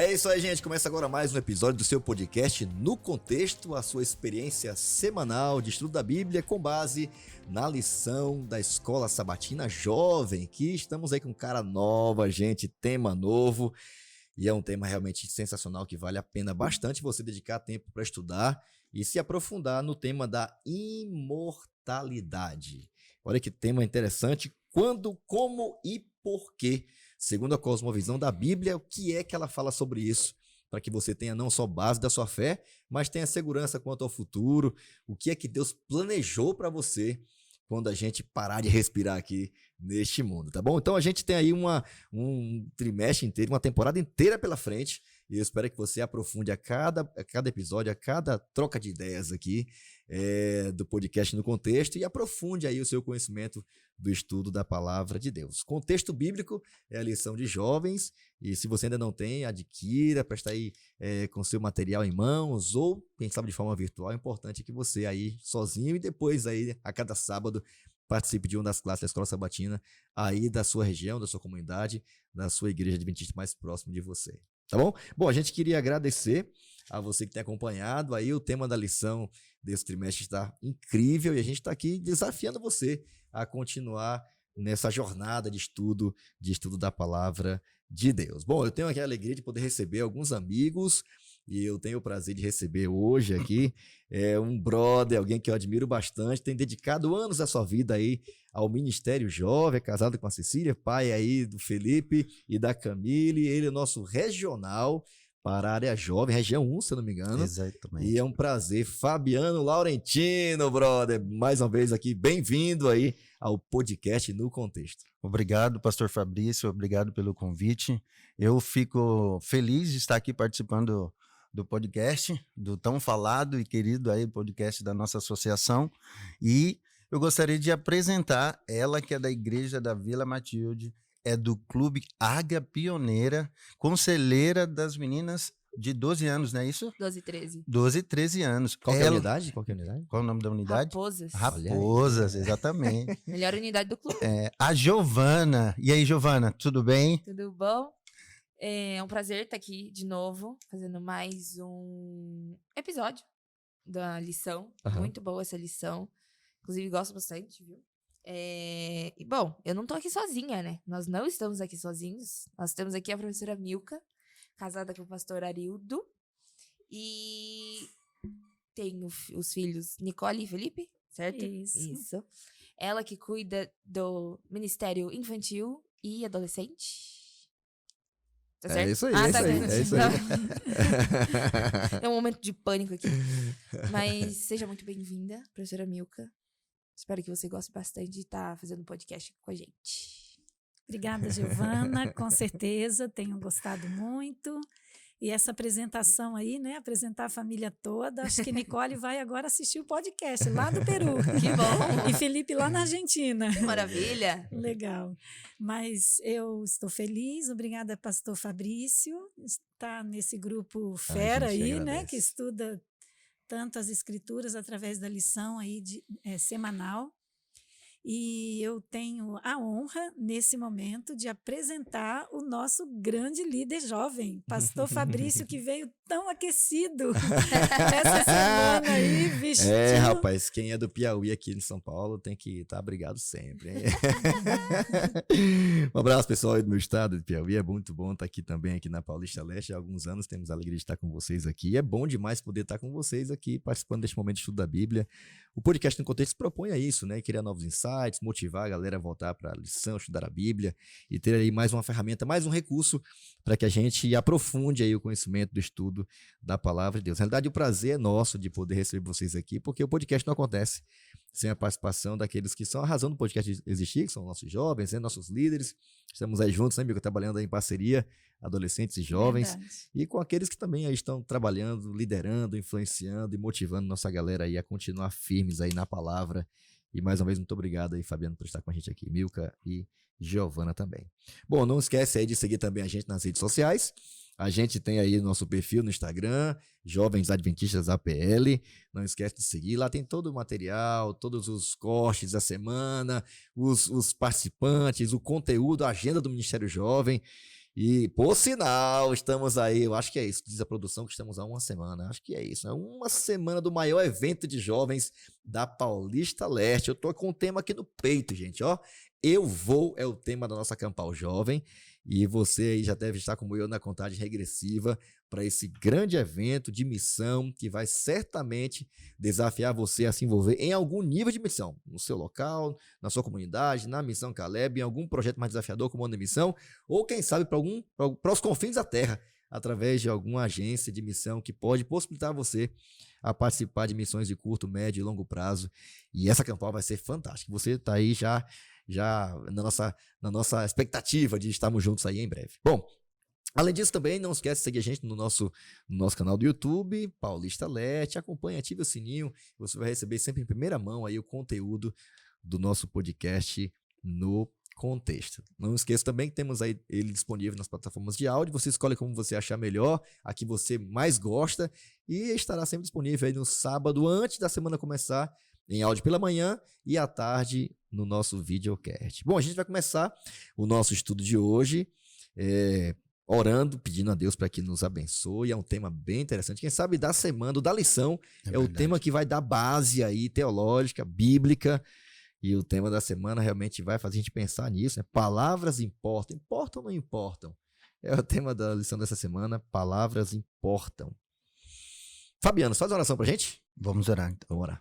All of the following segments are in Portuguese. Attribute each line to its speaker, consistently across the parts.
Speaker 1: É isso aí, gente. Começa agora mais um episódio do seu podcast No Contexto, a sua experiência semanal de estudo da Bíblia com base na lição da Escola Sabatina Jovem, que estamos aí com cara nova, gente, tema novo, e é um tema realmente sensacional que vale a pena bastante você dedicar tempo para estudar e se aprofundar no tema da imortalidade. Olha que tema interessante, quando, como e por quê. Segundo a cosmovisão da Bíblia, o que é que ela fala sobre isso? Para que você tenha não só base da sua fé, mas tenha segurança quanto ao futuro. O que é que Deus planejou para você quando a gente parar de respirar aqui neste mundo, tá bom? Então a gente tem aí um trimestre inteiro, uma temporada inteira pela frente. E eu espero que você aprofunde a cada episódio, a cada troca de ideias aqui do podcast No Contexto e aprofunde aí o seu conhecimento do estudo da Palavra de Deus. Contexto bíblico é a lição de jovens e se você ainda não tem, adquira, presta aí com seu material em mãos ou, quem sabe, de forma virtual. É importante que você aí sozinho e depois aí a cada sábado participe de uma das classes da Escola Sabatina aí da sua região, da sua comunidade, da sua igreja adventista mais próximo de você. Tá bom? Bom, a gente queria agradecer a você que tem acompanhado aí o tema da lição desse trimestre está incrível e a gente está aqui desafiando você a continuar nessa jornada de estudo da Palavra de Deus. Bom, eu tenho aqui a alegria de poder receber alguns amigos e eu tenho o prazer de receber hoje aqui um brother, alguém que eu admiro bastante, tem dedicado anos da sua vida aí ao Ministério Jovem, é casado com a Cecília, pai aí do Felipe e da Camille, ele é o nosso regional para a área jovem, região 1, se eu não me engano.
Speaker 2: Exatamente.
Speaker 1: E é um prazer, Fabiano Laurentino, brother, mais uma vez aqui, bem-vindo aí ao podcast No Contexto.
Speaker 2: Obrigado, pastor Fabrício, obrigado pelo convite. Eu fico feliz de estar aqui participando do podcast, do tão falado e querido aí podcast da nossa associação. E eu gostaria de apresentar ela, que é da Igreja da Vila Matilde, é do Clube Águia Pioneira, conselheira das meninas de 12 anos, não é isso?
Speaker 3: 12 e 13.
Speaker 2: 12 e 13 anos.
Speaker 1: Qual que é a unidade? Qual é o nome da unidade?
Speaker 3: Raposas.
Speaker 2: Raposas, exatamente.
Speaker 3: Melhor unidade do clube.
Speaker 2: A Giovana. E aí, Giovana, tudo bem?
Speaker 3: Tudo bom? É um prazer estar aqui de novo, fazendo mais um episódio da lição.
Speaker 1: Uhum.
Speaker 3: Muito boa essa lição. Inclusive, gosto bastante, viu? E, bom, eu não tô aqui sozinha, né? Nós não estamos aqui sozinhos. Nós temos aqui a professora Milka, casada com o pastor Arildo. E tem os filhos Nicole e Felipe, certo? Isso. Ela que cuida do Ministério Infantil e Adolescente. Tá certo?
Speaker 1: É isso aí,
Speaker 3: tá
Speaker 1: é isso aí.
Speaker 3: É um momento de pânico aqui. Mas seja muito bem-vinda, professora Milka. Espero que você goste bastante de estar fazendo podcast com a gente.
Speaker 4: Obrigada, Giovana. Com certeza, tenho gostado muito. E essa apresentação aí, né? Apresentar a família toda. Acho que Nicole vai agora assistir o podcast lá do Peru.
Speaker 3: Que bom!
Speaker 4: E Felipe lá na Argentina.
Speaker 3: Que maravilha!
Speaker 4: Legal. Mas eu estou feliz. Obrigada, pastor Fabrício. Está nesse grupo fera aí, né? Que estuda tanto as escrituras através da lição aí semanal. E eu tenho a honra, nesse momento, de apresentar o nosso grande líder jovem, pastor Fabrício, que veio tão aquecido essa semana aí, vestido.
Speaker 1: Rapaz, quem é do Piauí aqui em São Paulo tem que estar abrigado sempre, hein? Um abraço, pessoal aí do meu estado de Piauí, é muito bom estar aqui também, aqui na Paulista Leste. Há alguns anos temos a alegria de estar com vocês aqui. É bom demais poder estar com vocês aqui, participando deste momento de estudo da Bíblia. O podcast No Contexto propõe a isso, né? Criar novos insights, motivar a galera a voltar para a lição, estudar a Bíblia e ter aí mais uma ferramenta, mais um recurso para que a gente aprofunde aí o conhecimento do estudo da Palavra de Deus. Na realidade, o prazer é nosso de poder receber vocês aqui, porque o podcast não acontece sem a participação daqueles que são a razão do podcast existir, que são nossos jovens, né? Nossos líderes. Estamos aí juntos, né, amigo? Trabalhando aí em parceria, adolescentes e jovens.
Speaker 4: Verdade.
Speaker 1: E com aqueles que também aí estão trabalhando, liderando, influenciando e motivando nossa galera aí a continuar firmes aí na palavra. E mais uma vez, muito obrigado aí, Fabiano, por estar com a gente aqui, Milka e Giovana também. Bom, não esquece aí de seguir também a gente nas redes sociais. A gente tem aí nosso perfil no Instagram, Jovens Adventistas APL. Não esquece de seguir, lá tem todo o material, todos os cortes da semana, os participantes, o conteúdo, a agenda do Ministério Jovem. E, por sinal, estamos aí, eu acho que é isso, diz a produção que estamos há uma semana, acho que é isso, né? Uma semana do maior evento de jovens da Paulista Leste. Eu tô com um tema aqui no peito, gente, ó. Eu vou é o tema da nossa Campal Jovem, e você aí já deve estar como eu na contagem regressiva para esse grande evento de missão que vai certamente desafiar você a se envolver em algum nível de missão, no seu local, na sua comunidade, na Missão Caleb, em algum projeto mais desafiador como a missão, ou quem sabe para os confins da terra, através de alguma agência de missão que pode possibilitar você a participar de missões de curto, médio e longo prazo. E essa Campal vai ser fantástica. Você está aí já na nossa expectativa de estarmos juntos aí em breve. Bom, além disso também, não esquece de seguir a gente no nosso canal do YouTube, Paulista Leste, acompanhe, ative o sininho, você vai receber sempre em primeira mão aí o conteúdo do nosso podcast no contexto. Não esqueça também que temos aí ele disponível nas plataformas de áudio, você escolhe como você achar melhor, a que você mais gosta, e estará sempre disponível aí no sábado, antes da semana começar, em áudio pela manhã e à tarde no nosso videocast. Bom, a gente vai começar o nosso estudo de hoje, orando, pedindo a Deus para que nos abençoe. É um tema bem interessante. Quem sabe da semana, da lição, é o tema que vai dar base aí teológica, bíblica, e o tema da semana realmente vai fazer a gente pensar nisso, né? Palavras importam. Importam ou não importam? É o tema da lição dessa semana, palavras importam. Fabiano, faz uma oração pra gente?
Speaker 2: Vamos orar então.
Speaker 1: Vamos orar.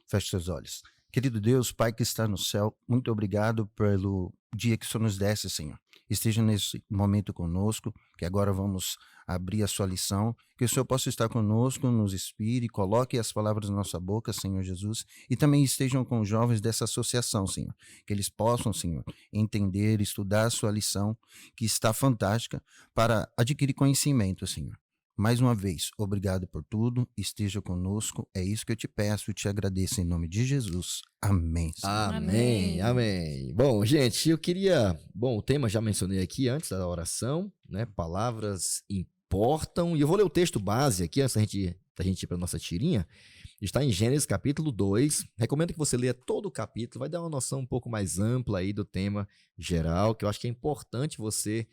Speaker 2: Feche seus olhos. Querido Deus, Pai que está no céu, muito obrigado pelo dia que o Senhor nos desse, Senhor. Esteja nesse momento conosco, que agora vamos abrir a sua lição, que o Senhor possa estar conosco, nos inspire, coloque as palavras na nossa boca, Senhor Jesus, e também estejam com os jovens dessa associação, Senhor, que eles possam, Senhor, entender, estudar a sua lição, que está fantástica, para adquirir conhecimento, Senhor. Mais uma vez, obrigado por tudo, esteja conosco, é isso que eu te peço e te agradeço em nome de Jesus. Amém. Senhor.
Speaker 1: Amém, amém. Bom, gente, o tema já mencionei aqui antes da oração, né? Palavras importam, e eu vou ler o texto base aqui, antes da gente ir para a nossa tirinha, está em Gênesis capítulo 2, recomendo que você leia todo o capítulo, vai dar uma noção um pouco mais ampla aí do tema geral, que eu acho que é importante você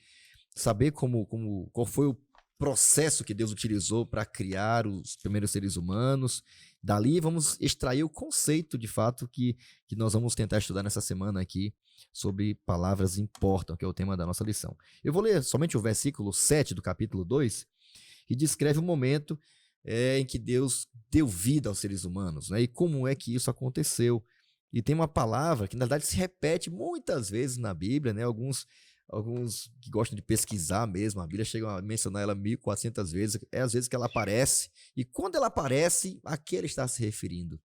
Speaker 1: saber qual foi o processo que Deus utilizou para criar os primeiros seres humanos. Dali vamos extrair o conceito de fato que nós vamos tentar estudar nessa semana aqui sobre palavras importam, que é o tema da nossa lição. Eu vou ler somente o versículo 7 do capítulo 2, que descreve o momento em que Deus deu vida aos seres humanos, né? E como é que isso aconteceu. E tem uma palavra que na verdade se repete muitas vezes na Bíblia, né? Alguns que gostam de pesquisar mesmo, a Bíblia chega a mencionar ela 1400 vezes, às vezes que ela aparece, e quando ela aparece, a que ela está se referindo?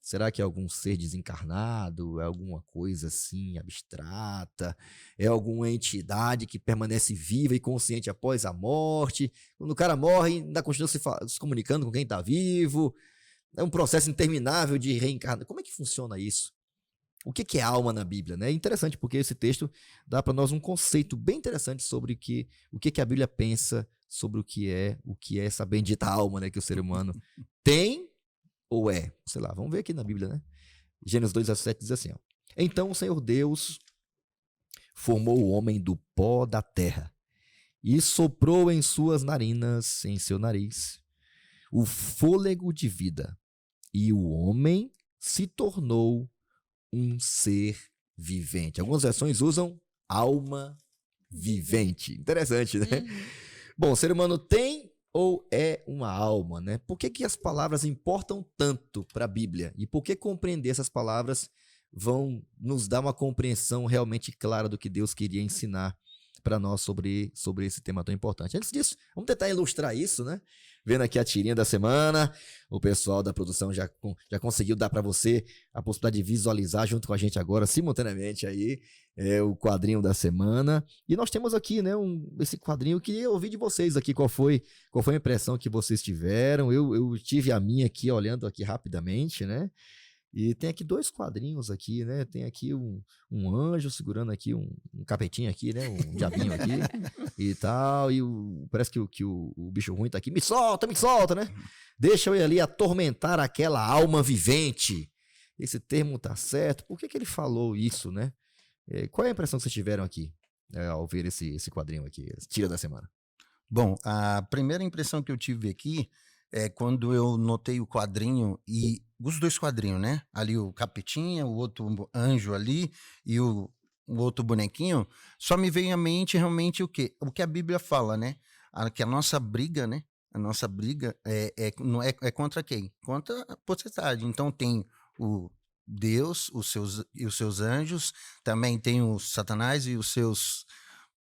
Speaker 1: Será que é algum ser desencarnado? É alguma coisa assim abstrata? É alguma entidade que permanece viva e consciente após a morte? Quando o cara morre, ainda continua se comunicando com quem está vivo? É um processo interminável de reencarnação. Como é que funciona isso? O que é alma na Bíblia, né? É interessante porque esse texto dá para nós um conceito bem interessante sobre o que a Bíblia pensa sobre o que é essa bendita alma, né, que o ser humano tem ou é. Sei lá, vamos ver aqui na Bíblia, né? Gênesis 2:7 diz assim, ó: Então o Senhor Deus formou o homem do pó da terra e soprou em suas narinas, em seu nariz, o fôlego de vida, e o homem se tornou um ser vivente. Algumas versões usam alma vivente. Interessante, né? Bom, o ser humano tem ou é uma alma, né? Por que as palavras importam tanto para a Bíblia? E por que compreender essas palavras vão nos dar uma compreensão realmente clara do que Deus queria ensinar para nós sobre esse tema tão importante? Antes disso, vamos tentar ilustrar isso, né? Vendo aqui a tirinha da semana, o pessoal da produção já conseguiu dar para você a possibilidade de visualizar junto com a gente agora, simultaneamente aí, o quadrinho da semana. E nós temos aqui, né, esse quadrinho. Eu queria ouvir de vocês aqui qual foi a impressão que vocês tiveram. Eu tive a minha aqui, olhando aqui rapidamente, né? E tem aqui 2 quadrinhos aqui, né? Tem aqui um anjo segurando aqui um capetinho aqui, né? Um diabinho aqui e tal. E parece que o bicho ruim tá aqui. Me solta, né? Deixa eu ir ali atormentar aquela alma vivente. Esse termo tá certo. Por que ele falou isso, né? Qual é a impressão que vocês tiveram aqui? ao ver esse quadrinho aqui, esse Tira da Semana?
Speaker 2: Bom, a primeira impressão que eu tive aqui é quando eu notei o quadrinho e os dois quadrinhos, né? Ali o Capetinha, o outro anjo ali e o outro bonequinho, só me veio à mente realmente o quê? O que a Bíblia fala, né? Que a nossa briga, né? A nossa briga é contra quem? Contra a potestade. Então tem o Deus, os seus anjos, também tem o Satanás e os seus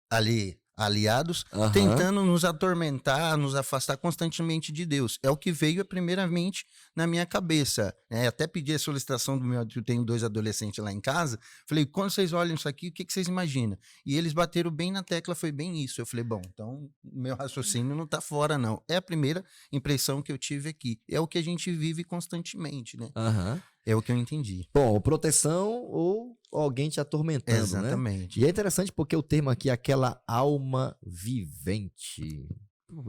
Speaker 2: ali aliados, tentando nos atormentar, nos afastar constantemente de Deus. É o que veio primeiramente na minha cabeça. Até pedi a solicitação do meu... Eu tenho 2 adolescentes lá em casa. Falei, quando vocês olham isso aqui, o que vocês imaginam? E eles bateram bem na tecla, foi bem isso. Eu falei, bom, então meu raciocínio não está fora, não. É a primeira impressão que eu tive aqui. É o que a gente vive constantemente, né? É o que eu entendi.
Speaker 1: Bom, proteção ou alguém te atormentando,
Speaker 2: exatamente,
Speaker 1: né? E é interessante porque o termo aqui é aquela alma vivente.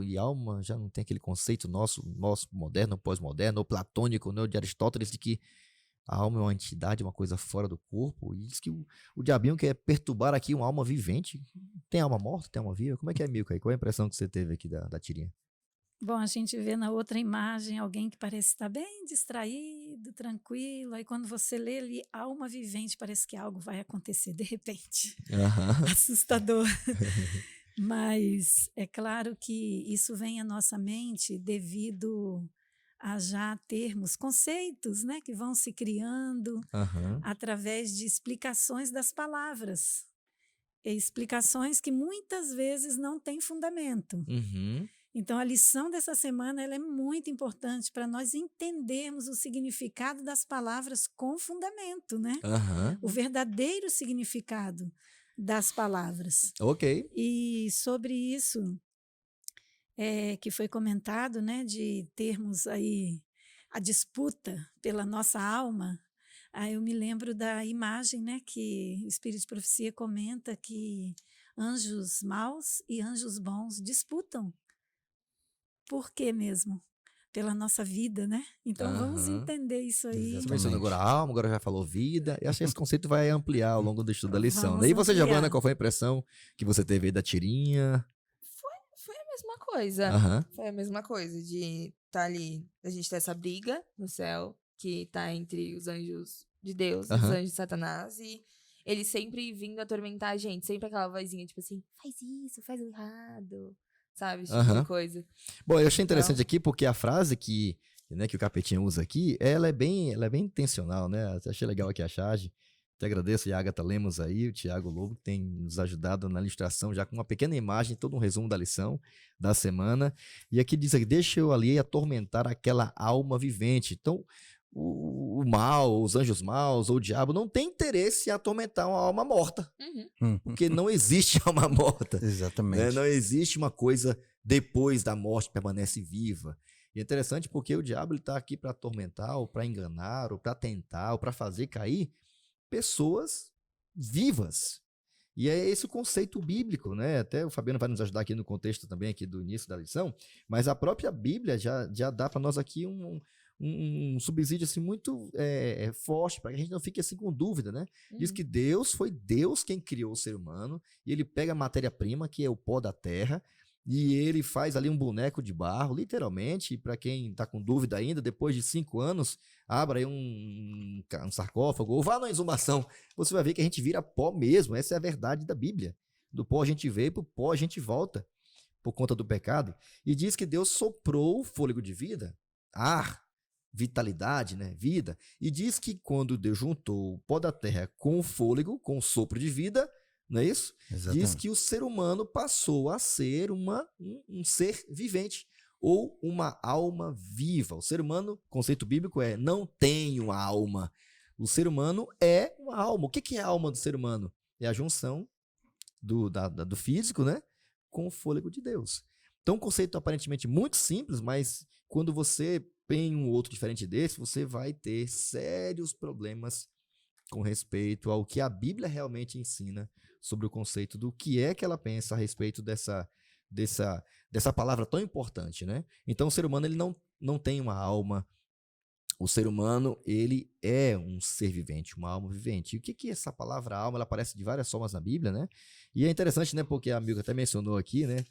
Speaker 1: E alma já não tem aquele conceito nosso moderno, pós-moderno, ou platônico, né, de Aristóteles, de que a alma é uma entidade, uma coisa fora do corpo. E diz que o diabinho quer perturbar aqui uma alma vivente. Tem alma morta, tem alma viva? Como é que é, Milka? Qual é a impressão que você teve aqui da tirinha?
Speaker 4: Bom, a gente vê na outra imagem alguém que parece estar bem distraído, tranquilo. Aí quando você lê ali alma vivente, parece que algo vai acontecer de repente. Assustador. Mas é claro que isso vem à nossa mente devido a já termos conceitos, né, que vão se criando através de explicações das palavras. E explicações que muitas vezes não têm fundamento. Então, a lição dessa semana ela é muito importante para nós entendermos o significado das palavras com fundamento, né? O verdadeiro significado das palavras.
Speaker 1: Ok.
Speaker 4: E sobre isso que foi comentado, né, de termos aí a disputa pela nossa alma, aí eu me lembro da imagem, né, que o Espírito de Profecia comenta que anjos maus e anjos bons disputam. Por quê mesmo? Pela nossa vida, né? Então vamos entender isso aí.
Speaker 1: Você mencionou agora alma, agora já falou vida. Eu acho que esse conceito vai ampliar ao longo do estudo da lição. E você, Giovana, qual foi a impressão que você teve aí da tirinha?
Speaker 3: Foi a mesma coisa. Foi a mesma coisa de estar ali, a gente ter essa briga no céu, que tá entre os anjos de Deus e os anjos de Satanás, e ele sempre vindo atormentar a gente, sempre aquela vozinha, tipo assim, faz isso, faz o errado. Sabe, esse tipo de coisa.
Speaker 1: Bom, eu achei interessante aqui porque a frase que o Capetinha usa aqui, ela é bem intencional, né? Eu achei legal aqui a charge. Te agradeço, a Agatha Lemos aí, o Tiago Lobo, que tem nos ajudado na ilustração, já com uma pequena imagem, todo um resumo da lição da semana. E aqui diz aqui, deixa eu ali atormentar aquela alma vivente. Então, o mal, os anjos maus ou o diabo não tem interesse em atormentar uma alma morta. Porque não existe alma morta.
Speaker 2: Exatamente.
Speaker 1: Né? Não existe uma coisa depois da morte que permanece viva. E é interessante porque o diabo está aqui para atormentar, ou para enganar, ou para tentar, ou para fazer cair pessoas vivas. E é esse o conceito bíblico, né? Até o Fabiano vai nos ajudar aqui no contexto também aqui do início da lição, mas a própria Bíblia já dá para nós aqui um subsídio assim, muito forte, para que a gente não fique assim com dúvida, né? Diz que foi Deus quem criou o ser humano, e ele pega a matéria-prima, que é o pó da terra, e ele faz ali um boneco de barro, literalmente, para quem está com dúvida ainda, depois de 5 anos, abra aí um sarcófago, ou vá na exumação, você vai ver que a gente vira pó mesmo, essa é a verdade da Bíblia. Do pó a gente veio, pro pó a gente volta, por conta do pecado, e diz que Deus soprou o fôlego de vida, ar, vitalidade, né, vida, e diz que quando Deus juntou o pó da terra com o fôlego, com o sopro de vida, não é isso?
Speaker 2: Exatamente.
Speaker 1: Diz que o ser humano passou a ser um ser vivente, ou uma alma viva. O ser humano, conceito bíblico não tem uma alma. O ser humano é uma alma. O que é a alma do ser humano? É a junção do físico, né, com o fôlego de Deus. Então, um conceito aparentemente muito simples, mas quando você tem um outro diferente desse, você vai ter sérios problemas com respeito ao que a Bíblia realmente ensina sobre o conceito do que é que ela pensa a respeito dessa palavra tão importante, né? Então, o ser humano ele não tem uma alma o ser humano, ele é um ser vivente, uma alma vivente. E o que que é essa palavra alma? Ela aparece de várias formas na Bíblia, né? E é interessante, né? Porque a Milka até mencionou aqui, né?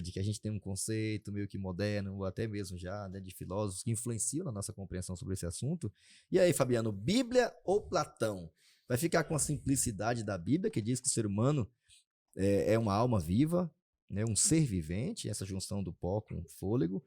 Speaker 1: De que a gente tem um conceito meio que moderno, ou até mesmo já, né, de filósofos que influenciam na nossa compreensão sobre esse assunto. E aí, Fabiano, Bíblia ou Platão? Vai ficar com a simplicidade da Bíblia, que diz que o ser humano é uma alma viva, né, um ser vivente, essa junção do pó com o fôlego,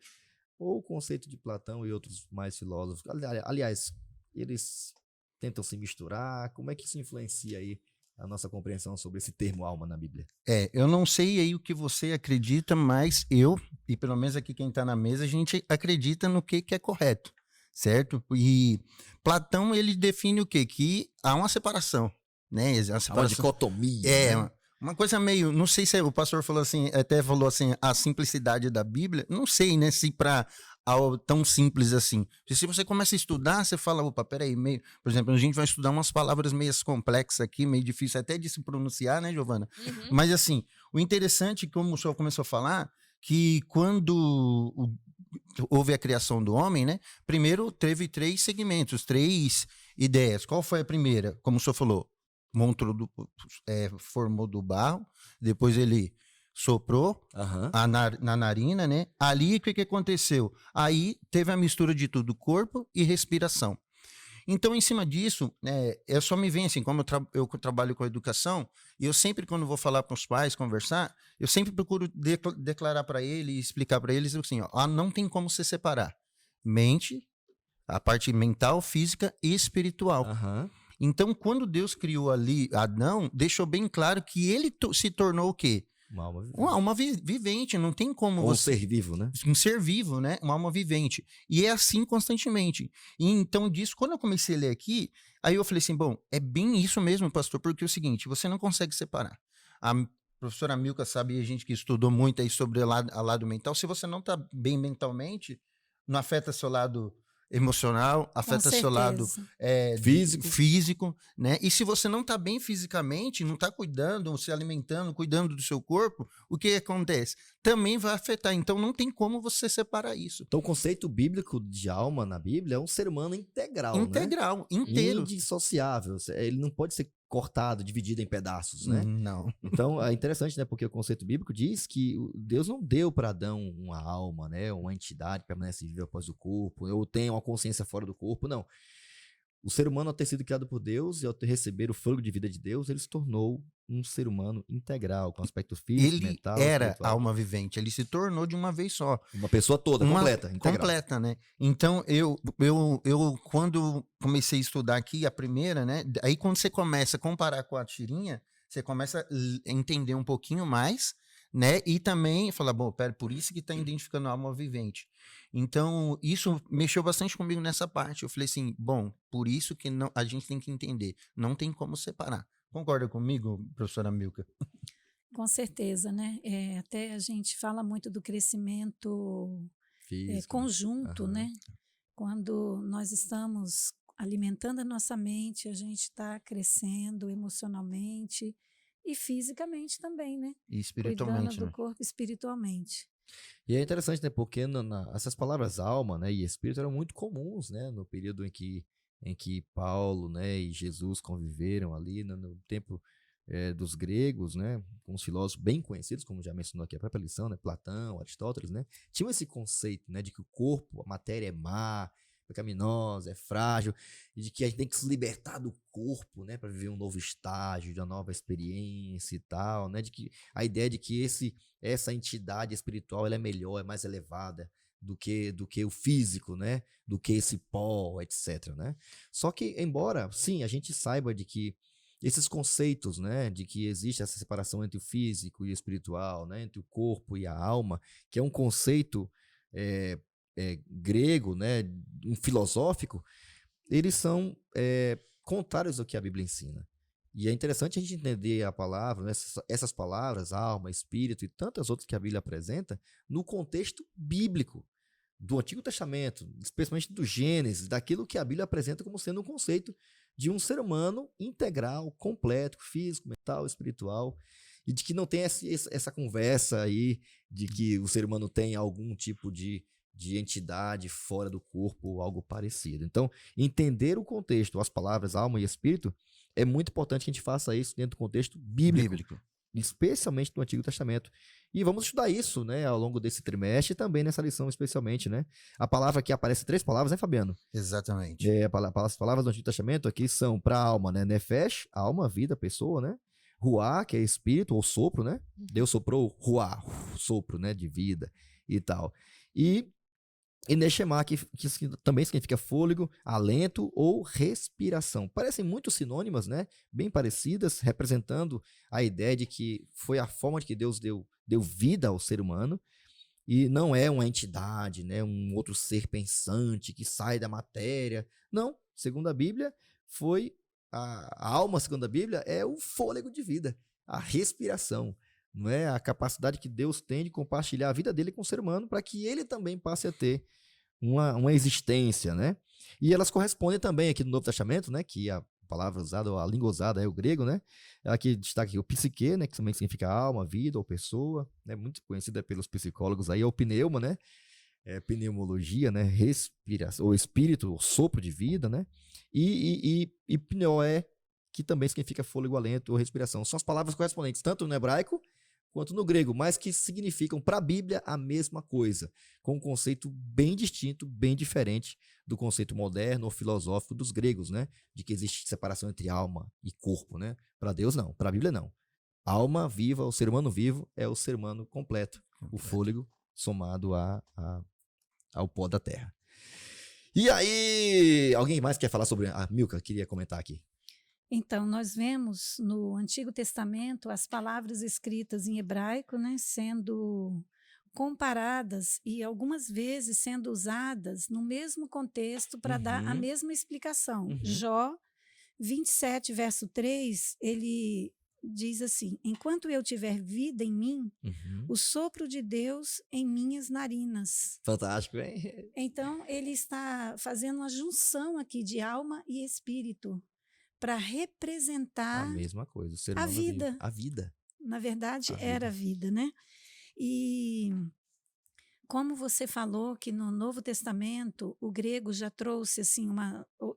Speaker 1: ou o conceito de Platão e outros mais filósofos. Aliás, eles tentam se misturar. Como é que isso influencia aí a nossa compreensão sobre esse termo alma na Bíblia?
Speaker 2: Eu não sei aí o que você acredita, mas eu, e pelo menos aqui quem está na mesa, a gente acredita no que é correto, certo? E Platão, ele define o quê? Que há uma separação, né?
Speaker 1: Há uma dicotomia, né?
Speaker 2: Uma coisa meio, não sei se o pastor falou assim, até falou assim, a simplicidade da Bíblia, não sei, né, se para algo tão simples assim. Se você começa a estudar, você fala, opa, peraí, meio, por exemplo, a gente vai estudar umas palavras meio complexas aqui, meio difícil até de se pronunciar, né, Giovana?
Speaker 3: Uhum.
Speaker 2: Mas assim, o interessante, como o senhor começou a falar, que quando houve a criação do homem, né, primeiro teve 3 segmentos, 3 ideias. Qual foi a primeira? Como o senhor falou, formou do barro, depois ele soprou na narina, né? Ali o que aconteceu? Aí teve a mistura de tudo, corpo e respiração. Então, em cima disso, eu só me venho assim, como eu trabalho com educação, e eu sempre, quando vou falar para os pais, conversar, eu sempre procuro declarar para eles, explicar para eles assim, ó, não tem como se separar mente, a parte mental, física e espiritual. Então, quando Deus criou ali Adão, deixou bem claro que ele se tornou o quê?
Speaker 1: Uma alma vivente.
Speaker 2: Uma alma vivente, não tem como
Speaker 1: Ou você... um ser vivo, né?
Speaker 2: Um ser vivo, né? Uma alma vivente. E é assim constantemente. E então, disso, quando eu comecei a ler aqui, aí eu falei assim, bom, é bem isso mesmo, pastor, porque é o seguinte, você não consegue separar. A professora Milka sabe, a gente que estudou muito aí sobre o lado mental, se você não está bem mentalmente, não afeta seu lado emocional, afeta seu lado físico, né? E se você não está bem fisicamente, não está cuidando, se alimentando, cuidando do seu corpo, o que acontece? Também vai afetar. Então não tem como você separar isso.
Speaker 1: Então o conceito bíblico de alma na Bíblia é um ser humano integral,
Speaker 2: né? Inteiro.
Speaker 1: Indissociável. Ele não pode ser cortado, dividido em pedaços, né?
Speaker 2: Não.
Speaker 1: Então é interessante, né? Porque o conceito bíblico diz que Deus não deu para Adão uma alma, né? Uma entidade que permanece viva após o corpo, ou tem uma consciência fora do corpo, não. O ser humano, ao ter sido criado por Deus e ao ter receber o fôlego de vida de Deus, ele se tornou um ser humano integral, com aspecto físico, mental,
Speaker 2: era
Speaker 1: espiritual.
Speaker 2: Alma vivente, ele se tornou de uma vez só.
Speaker 1: Uma pessoa toda, completa, integral.
Speaker 2: Completa, né? Então, eu quando comecei a estudar aqui, a primeira, né? Aí quando você começa a comparar com a tirinha, você começa a entender um pouquinho mais, né? E também falar, bom, pera, por isso que está identificando a alma vivente. Então, isso mexeu bastante comigo nessa parte. Eu falei assim, bom, por isso que não, a gente tem que entender, não tem como separar. Concorda comigo, professora Milka?
Speaker 4: Com certeza, né? Até a gente fala muito do crescimento conjunto, né? Quando nós estamos alimentando a nossa mente, a gente está crescendo emocionalmente e fisicamente também, né?
Speaker 2: E espiritualmente.
Speaker 4: Cuidando do corpo espiritualmente.
Speaker 1: E é interessante, né? Porque essas palavras alma, né, e espírito eram muito comuns, né? No período em que Paulo, né, e Jesus conviveram ali no tempo dos gregos, né? Com os filósofos bem conhecidos, como já mencionou aqui a própria lição, né? Platão, Aristóteles, né? Tinham esse conceito, né? De que o corpo, a matéria é má, pecaminosa, é frágil, e de que a gente tem que se libertar do corpo, né, para viver um novo estágio, de uma nova experiência e tal, né, de que a ideia de que essa entidade espiritual ela é melhor, é mais elevada do que o físico, né, do que esse pó, etc, né? Só que embora, sim, a gente saiba de que esses conceitos, né, de que existe essa separação entre o físico e o espiritual, né, entre o corpo e a alma, que é um conceito grego, né, um filosófico, eles são contrários ao que a Bíblia ensina. E é interessante a gente entender a palavra, né, essas palavras, alma, espírito e tantas outras que a Bíblia apresenta, no contexto bíblico do Antigo Testamento, especialmente do Gênesis, daquilo que a Bíblia apresenta como sendo um conceito de um ser humano integral, completo, físico, mental, espiritual, e de que não tem essa conversa aí de que o ser humano tem algum tipo de de entidade fora do corpo ou algo parecido. Então, entender o contexto, as palavras alma e espírito, é muito importante que a gente faça isso dentro do contexto bíblico. Especialmente no Antigo Testamento. E vamos estudar isso, né, ao longo desse trimestre e também nessa lição especialmente, né? A palavra aqui aparece 3 palavras, né, Fabiano?
Speaker 2: Exatamente.
Speaker 1: As palavras do Antigo Testamento aqui são para alma, né? Nefesh, alma, vida, pessoa, né? Ruá, que é espírito ou sopro, né? Deus soprou ruá, sopro, né, de vida e tal. E Neshemá, que também significa fôlego, alento ou respiração. Parecem muito sinônimas, né? Bem parecidas, representando a ideia de que foi a forma de que Deus deu vida ao ser humano e não é uma entidade, né? Um outro ser pensante que sai da matéria. Não, segundo a Bíblia, foi a alma, segundo a Bíblia, é o fôlego de vida, a respiração. Não é a capacidade que Deus tem de compartilhar a vida dele com o ser humano para que ele também passe a ter uma existência, né? E elas correspondem também aqui no Novo Testamento, né? Que a palavra usada, ou a língua usada é o grego, né? Aqui destaca aqui o psique, né? Que também significa alma, vida ou pessoa, né? Muito conhecida pelos psicólogos aí, é o pneuma, né? Pneumologia, né? Respiração, ou espírito, ou sopro de vida, né? E pneoé, que também significa fôlego, alento ou respiração. São as palavras correspondentes, tanto no hebraico quanto no grego, mas que significam para a Bíblia a mesma coisa, com um conceito bem distinto, bem diferente do conceito moderno ou filosófico dos gregos, né? De que existe separação entre alma e corpo, né? Para Deus não, para a Bíblia não. Alma viva, o ser humano vivo é o ser humano completo, o fôlego somado ao pó da terra. E aí, alguém mais quer falar sobre a Milka? Queria comentar aqui.
Speaker 4: Então, nós vemos no Antigo Testamento as palavras escritas em hebraico, né, sendo comparadas e algumas vezes sendo usadas no mesmo contexto para dar a mesma explicação. Jó 27, verso 3, ele diz assim: enquanto eu tiver vida em mim, o sopro de Deus em minhas narinas.
Speaker 1: Fantástico, hein?
Speaker 4: Então, ele está fazendo uma junção aqui de alma e espírito para representar
Speaker 1: a mesma coisa, o ser
Speaker 4: a
Speaker 1: humano
Speaker 4: vida.
Speaker 1: vive. A vida.
Speaker 4: Na verdade, era a vida, né? E como você falou que no Novo Testamento o grego já trouxe assim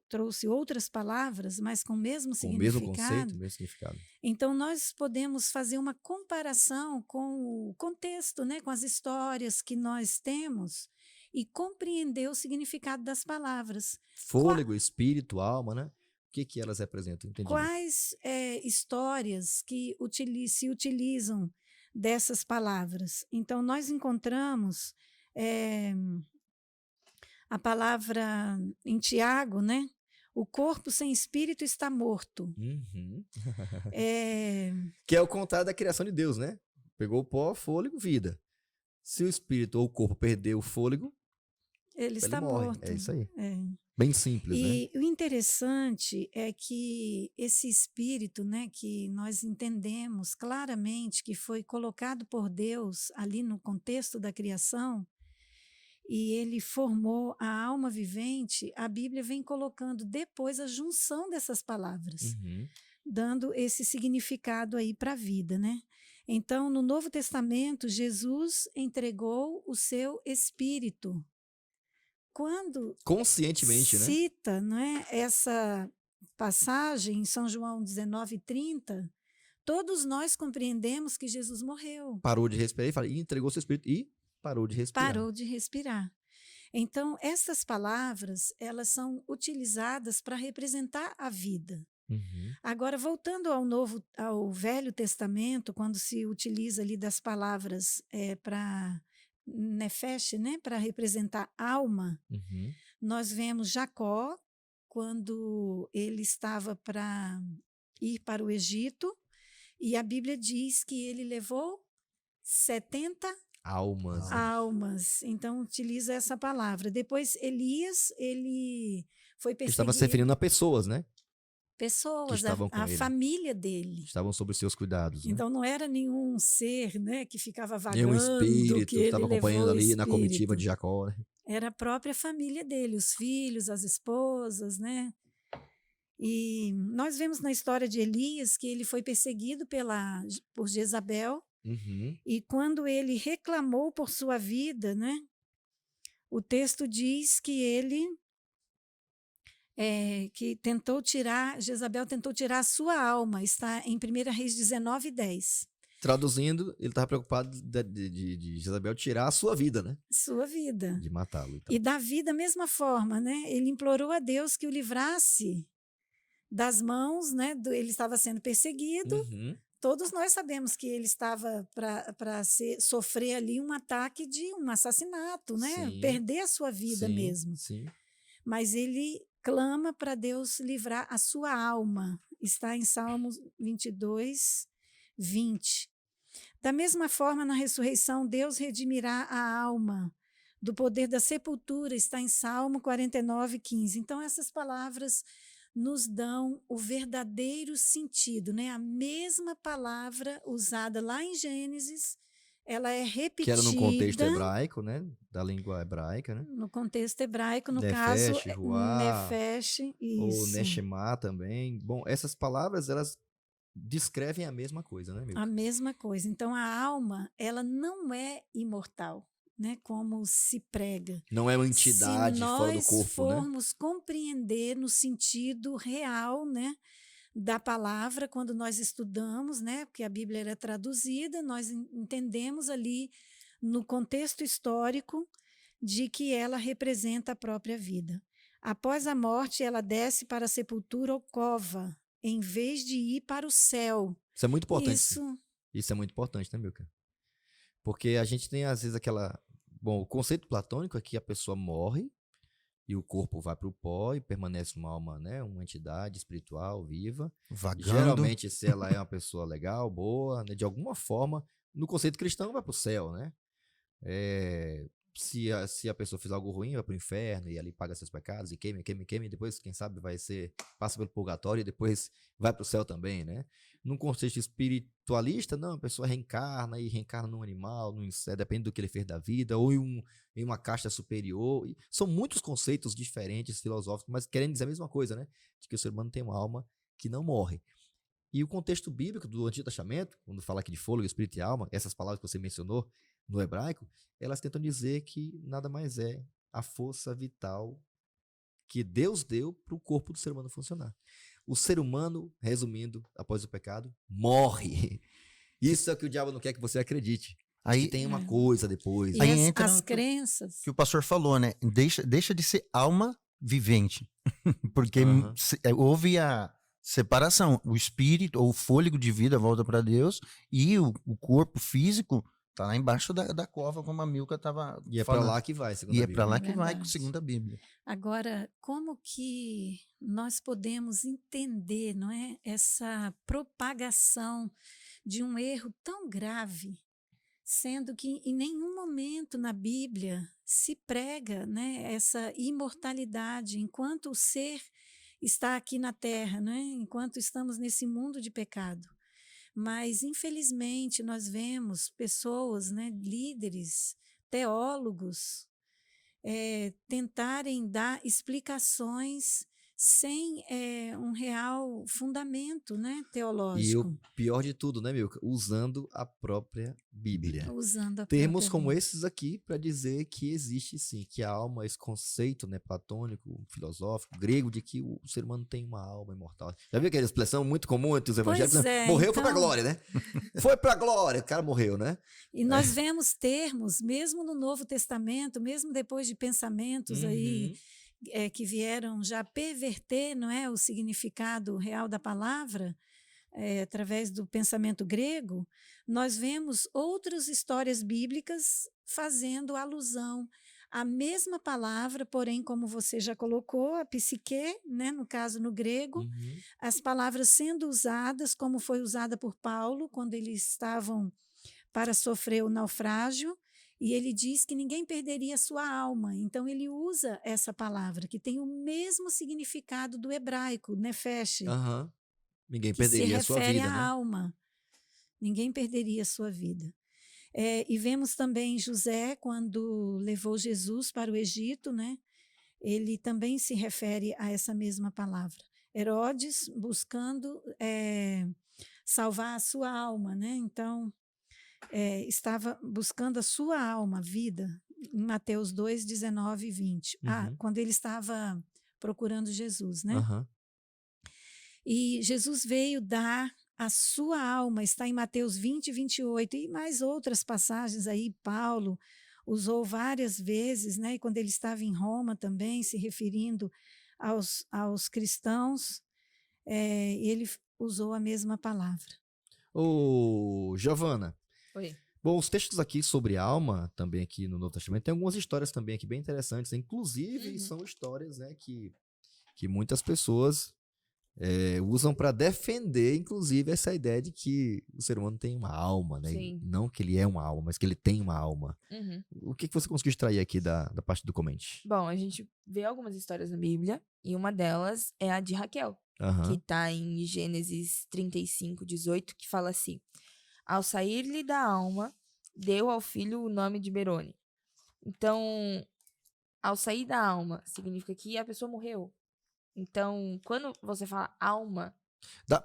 Speaker 4: trouxe outras palavras, mas com o mesmo significado.
Speaker 1: Com o mesmo conceito, o mesmo significado.
Speaker 4: Então nós podemos fazer uma comparação com o contexto, né, com as histórias que nós temos e compreender o significado das palavras.
Speaker 1: Fôlego, espírito, alma, né? O que elas representam? Entendi.
Speaker 4: Quais histórias que se utilizam dessas palavras? Então, nós encontramos a palavra em Tiago, né? O corpo sem espírito está morto.
Speaker 1: Que é o contrário da criação de Deus, né? Pegou o pó, fôlego, vida. Se o espírito ou o corpo perder o fôlego,
Speaker 4: ele está
Speaker 1: morre.
Speaker 4: Morto.
Speaker 1: É isso aí. Bem simples, né?
Speaker 4: E o interessante é que esse espírito, né, que nós entendemos claramente que foi colocado por Deus ali no contexto da criação, e ele formou a alma vivente, a Bíblia vem colocando depois a junção dessas palavras, dando esse significado aí para a vida, né? Então, no Novo Testamento, Jesus entregou o seu espírito. Quando
Speaker 1: conscientemente,
Speaker 4: cita, né, essa passagem em São João 19:30, todos nós compreendemos que Jesus morreu.
Speaker 1: Parou de respirar e entregou seu espírito e parou de respirar.
Speaker 4: Parou de respirar. Então, essas palavras, elas são utilizadas para representar a vida. Agora, voltando ao Velho Testamento, quando se utiliza ali das palavras para Nefesh, né, para representar alma, nós vemos Jacó, quando ele estava para ir para o Egito, e a Bíblia diz que ele levou 70 almas. Então, utiliza essa palavra. Depois, Elias, ele foi perseguido.
Speaker 1: Estava se referindo a pessoas, né?
Speaker 4: Pessoas, a família dele.
Speaker 1: Estavam sob os seus cuidados. Né?
Speaker 4: Então não era nenhum ser, né, que ficava vagando.
Speaker 1: Nenhum espírito
Speaker 4: que
Speaker 1: estava acompanhando ali na comitiva de Jacó. Né?
Speaker 4: Era a própria família dele, os filhos, as esposas, né? E nós vemos na história de Elias que ele foi perseguido por Jezabel. E quando ele reclamou por sua vida, né, o texto diz que ele que Jezabel tentou tirar a sua alma, está em 1 Reis 19:10.
Speaker 1: Traduzindo, ele estava preocupado de Jezabel tirar a sua vida, né?
Speaker 4: Sua vida.
Speaker 1: De matá-lo. Então.
Speaker 4: E Davi, da mesma forma, né? Ele implorou a Deus que o livrasse das mãos, né? Ele estava sendo perseguido.
Speaker 1: Uhum.
Speaker 4: Todos nós sabemos que ele estava para sofrer ali um ataque de um assassinato, né?
Speaker 1: Sim.
Speaker 4: Perder a sua vida mesmo.
Speaker 1: Sim.
Speaker 4: Mas ele clama para Deus livrar a sua alma. Está em Salmos 22, 20. Da mesma forma, na ressurreição, Deus redimirá a alma do poder da sepultura. Está em Salmo 49, 15. Então, essas palavras nos dão o verdadeiro sentido, né? A mesma palavra usada lá em Gênesis, ela é repetida.
Speaker 1: Que era no contexto hebraico, né? Da língua hebraica, né?
Speaker 4: No contexto hebraico, no
Speaker 1: Nefesh,
Speaker 4: caso,
Speaker 1: Ruá,
Speaker 4: Nefesh,
Speaker 1: ou
Speaker 4: isso.
Speaker 1: Neshemá também. Bom, essas palavras, elas descrevem a mesma coisa, né, Milka?
Speaker 4: A mesma coisa. Então, a alma, ela não é imortal, né? Como se prega.
Speaker 1: Não é uma entidade fora do corpo, né?
Speaker 4: Se nós formos compreender no sentido real, né? Da palavra, quando nós estudamos, né? Porque a Bíblia era traduzida, nós entendemos ali no contexto histórico de que ela representa a própria vida. Após a morte, ela desce para a sepultura ou cova, em vez de ir para o céu.
Speaker 1: Isso é muito importante. Isso é muito importante, né, Milka? Porque a gente tem, às vezes, Bom, o conceito platônico é que a pessoa morre e o corpo vai para o pó e permanece uma alma, né? Uma entidade espiritual viva.
Speaker 2: Vagando.
Speaker 1: Geralmente, se ela é uma pessoa legal, boa, né, de alguma forma, no conceito cristão, vai para o céu, né? Se a pessoa fez algo ruim, vai para o inferno e ali paga seus pecados e queima, e depois, quem sabe, passa pelo purgatório e depois vai para o céu também, né? Num contexto espiritualista, não, a pessoa reencarna e reencarna num animal, depende do que ele fez da vida, ou em uma casta superior. São muitos conceitos diferentes, filosóficos, mas querendo dizer a mesma coisa, né? De que o ser humano tem uma alma que não morre. E o contexto bíblico do Antigo Testamento, quando fala aqui de fôlego, espírito e alma, essas palavras que você mencionou no hebraico, elas tentam dizer que nada mais é a força vital que Deus deu para o corpo do ser humano funcionar. O ser humano, resumindo, após o pecado, morre. Isso é o que o diabo não quer que você acredite. Aí que tem uma coisa depois.
Speaker 4: E
Speaker 2: aí entra
Speaker 4: as crenças
Speaker 2: que o pastor falou, né? Deixa de ser alma vivente. Porque houve a separação. O espírito ou o fôlego de vida volta para Deus e o corpo físico tá lá embaixo da cova, como a Milka estava falando.
Speaker 1: E é para lá que vai, segundo a Bíblia.
Speaker 2: E é para lá que vai, segundo a Bíblia.
Speaker 4: Agora, como que nós podemos entender, não é, essa propagação de um erro tão grave, sendo que em nenhum momento na Bíblia se prega, né, essa imortalidade enquanto o ser está aqui na Terra, né, enquanto estamos nesse mundo de pecado. Mas, infelizmente, nós vemos pessoas, né, líderes, teólogos, tentarem dar explicações sem um real fundamento, né, teológico.
Speaker 1: E o pior de tudo, né, Milka? Usando a própria Bíblia.
Speaker 4: Usando a
Speaker 1: Termos
Speaker 4: própria
Speaker 1: como
Speaker 4: Bíblia.
Speaker 1: esses aqui para dizer que existe sim, que a alma, esse conceito, né, platônico, filosófico, grego, de que o ser humano tem uma alma imortal. Já viu aquela expressão muito comum entre os evangélicos? Morreu, foi pra glória, né? Foi pra glória, o cara morreu, né?
Speaker 4: E nós vemos termos, mesmo no Novo Testamento, mesmo depois de pensamentos aí que vieram já perverter, não é, o significado real da palavra, através do pensamento grego, nós vemos outras histórias bíblicas fazendo alusão à mesma palavra, porém, como você já colocou, a psique, né, no caso no grego, as palavras sendo usadas, como foi usada por Paulo, quando eles estavam para sofrer o naufrágio, e ele diz que ninguém perderia a sua alma. Então, ele usa essa palavra, que tem o mesmo significado do hebraico, nefesh.
Speaker 1: Ninguém perderia a sua vida,
Speaker 4: se refere à
Speaker 1: né?
Speaker 4: alma. Ninguém perderia a sua vida. E vemos também José, quando levou Jesus para o Egito, né? Ele também se refere a essa mesma palavra. Herodes buscando salvar a sua alma, né? Então, estava buscando a sua alma, a vida em Mateus 2, 19 e 20.
Speaker 1: Uhum.
Speaker 4: Quando ele estava procurando Jesus, né?
Speaker 1: Aham.
Speaker 4: E Jesus veio dar a sua alma, está em Mateus 20 e 28, e mais outras passagens aí, Paulo usou várias vezes, né? E quando ele estava em Roma também, se referindo aos cristãos, ele usou a mesma palavra.
Speaker 1: Ô, Giovana,
Speaker 3: Oi.
Speaker 1: bom, os textos aqui sobre alma, também aqui no Novo Testamento, tem algumas histórias também aqui bem interessantes, inclusive são histórias, né, que muitas pessoas usam para defender, inclusive, essa ideia de que o ser humano tem uma alma, né?
Speaker 3: Sim.
Speaker 1: Não que ele é uma alma, mas que ele tem uma alma.
Speaker 3: Uhum.
Speaker 1: O que você conseguiu extrair aqui da parte do comente?
Speaker 3: Bom, a gente vê algumas histórias na Bíblia, e uma delas é a de Raquel, que
Speaker 1: Aham.
Speaker 3: tá em Gênesis 35, 18, que fala assim: ao sair-lhe da alma, deu ao filho o nome de Berone. Então, ao sair da alma, significa que a pessoa morreu. Então, quando você fala alma,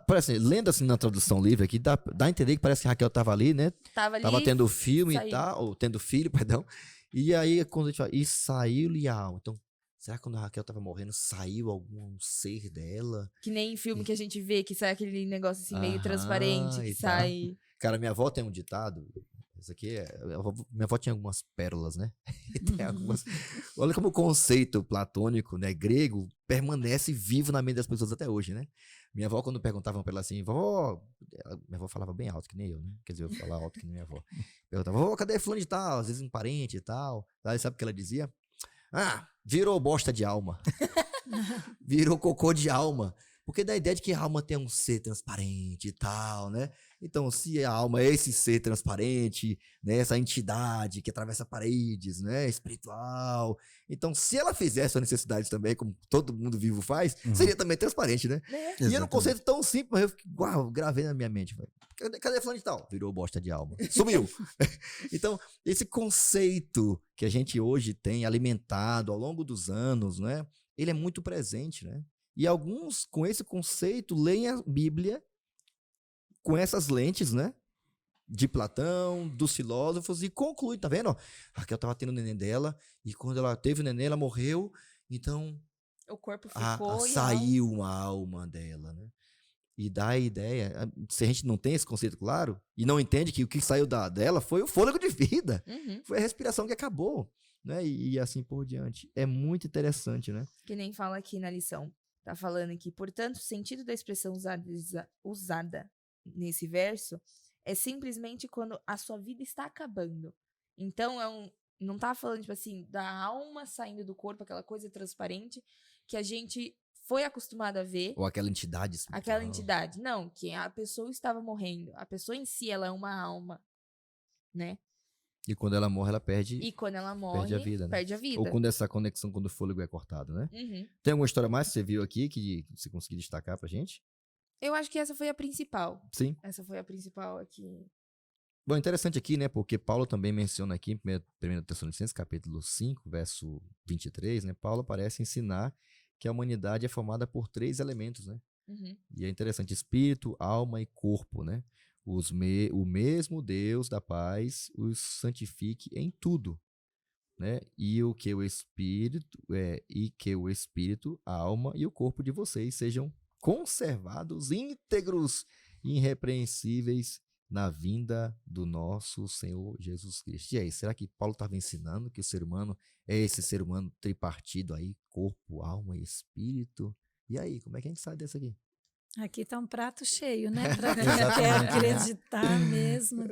Speaker 1: Parece, lendo assim na tradução livre aqui, dá a entender que parece que Raquel tava ali, né?
Speaker 3: tava ali.
Speaker 1: Tava tendo filme
Speaker 3: saiu.
Speaker 1: e tal, ou tendo filho, perdão. E aí, quando a gente fala, e saiu-lhe a alma. Então, será que quando a Raquel tava morrendo, saiu algum ser dela?
Speaker 3: Que nem em filme que a gente vê, que sai aquele negócio assim meio
Speaker 1: Aham,
Speaker 3: transparente, que
Speaker 1: e tal.
Speaker 3: sai.
Speaker 1: Cara, minha avó tem um ditado. Isso aqui minha avó tinha algumas pérolas, né? E tem algumas. Olha como o conceito platônico, né, grego, permanece vivo na mente das pessoas até hoje, né? Minha avó, quando perguntavam pra ela assim, vó. Minha avó falava bem alto, que nem eu, né? Quer dizer, eu falava alto que nem minha avó. Perguntava, vó, cadê fulano de tal? Às vezes um parente e tal. Aí sabe o que ela dizia? Ah, virou bosta de alma. Virou cocô de alma. Porque dá a ideia de que a alma tem um ser transparente e tal, né? Então, se a alma é esse ser transparente, né? Essa entidade que atravessa paredes, né? Espiritual. Então, se ela fizesse a necessidade também, como todo mundo vivo faz, seria também transparente, né? E era um conceito tão simples, mas eu fiquei, uau, gravei na minha mente. Cadê fulano de tal? Virou bosta de alma. Sumiu. Então, esse conceito que a gente hoje tem alimentado ao longo dos anos, né? Ele é muito presente, né? E alguns, com esse conceito, leem a Bíblia com essas lentes, né? De Platão, dos filósofos, e conclui, tá vendo? Raquel estava tendo o neném dela, e quando ela teve o neném, ela morreu, então
Speaker 3: O corpo ficou e
Speaker 1: saiu uma alma dela, né? E dá a ideia, se a gente não tem esse conceito claro, e não entende que o que saiu dela foi o fôlego de vida, foi a respiração que acabou, né? E assim por diante. É muito interessante, né?
Speaker 3: Que nem fala aqui na lição. Tá falando que, portanto, o sentido da expressão usada nesse verso é simplesmente quando a sua vida está acabando. Então, não tá falando, tipo assim, da alma saindo do corpo, aquela coisa transparente que a gente foi acostumado a ver.
Speaker 1: Ou aquela entidade espiritual.
Speaker 3: Aquela entidade. Não, que a pessoa estava morrendo. A pessoa em si, ela é uma alma, né?
Speaker 1: E quando ela morre, ela perde,
Speaker 3: E quando ela morre,
Speaker 1: perde a vida, né?
Speaker 3: perde a vida.
Speaker 1: Ou quando essa conexão, quando o fôlego é cortado, né?
Speaker 3: Uhum.
Speaker 1: Tem alguma história mais que você viu aqui que você conseguiu destacar pra gente?
Speaker 3: Eu acho que essa foi a principal.
Speaker 1: Sim.
Speaker 3: Essa foi a principal aqui.
Speaker 1: Bom, interessante aqui, né? Porque Paulo também menciona aqui em 1 Tessalonicenses, capítulo 5, verso 23, né? Paulo parece ensinar que a humanidade é formada por 3 elementos, né?
Speaker 3: Uhum.
Speaker 1: E é interessante, espírito, alma e corpo, né? O mesmo Deus da paz os santifique em tudo, né? E que o espírito, a alma e o corpo de vocês sejam conservados íntegros e irrepreensíveis na vinda do nosso Senhor Jesus Cristo. E aí, será que Paulo estava ensinando que o ser humano é esse ser humano tripartido aí, corpo, alma e espírito? E aí, como é que a gente sai dessa aqui?
Speaker 4: Aqui está um prato cheio, né? Para quem quer acreditar mesmo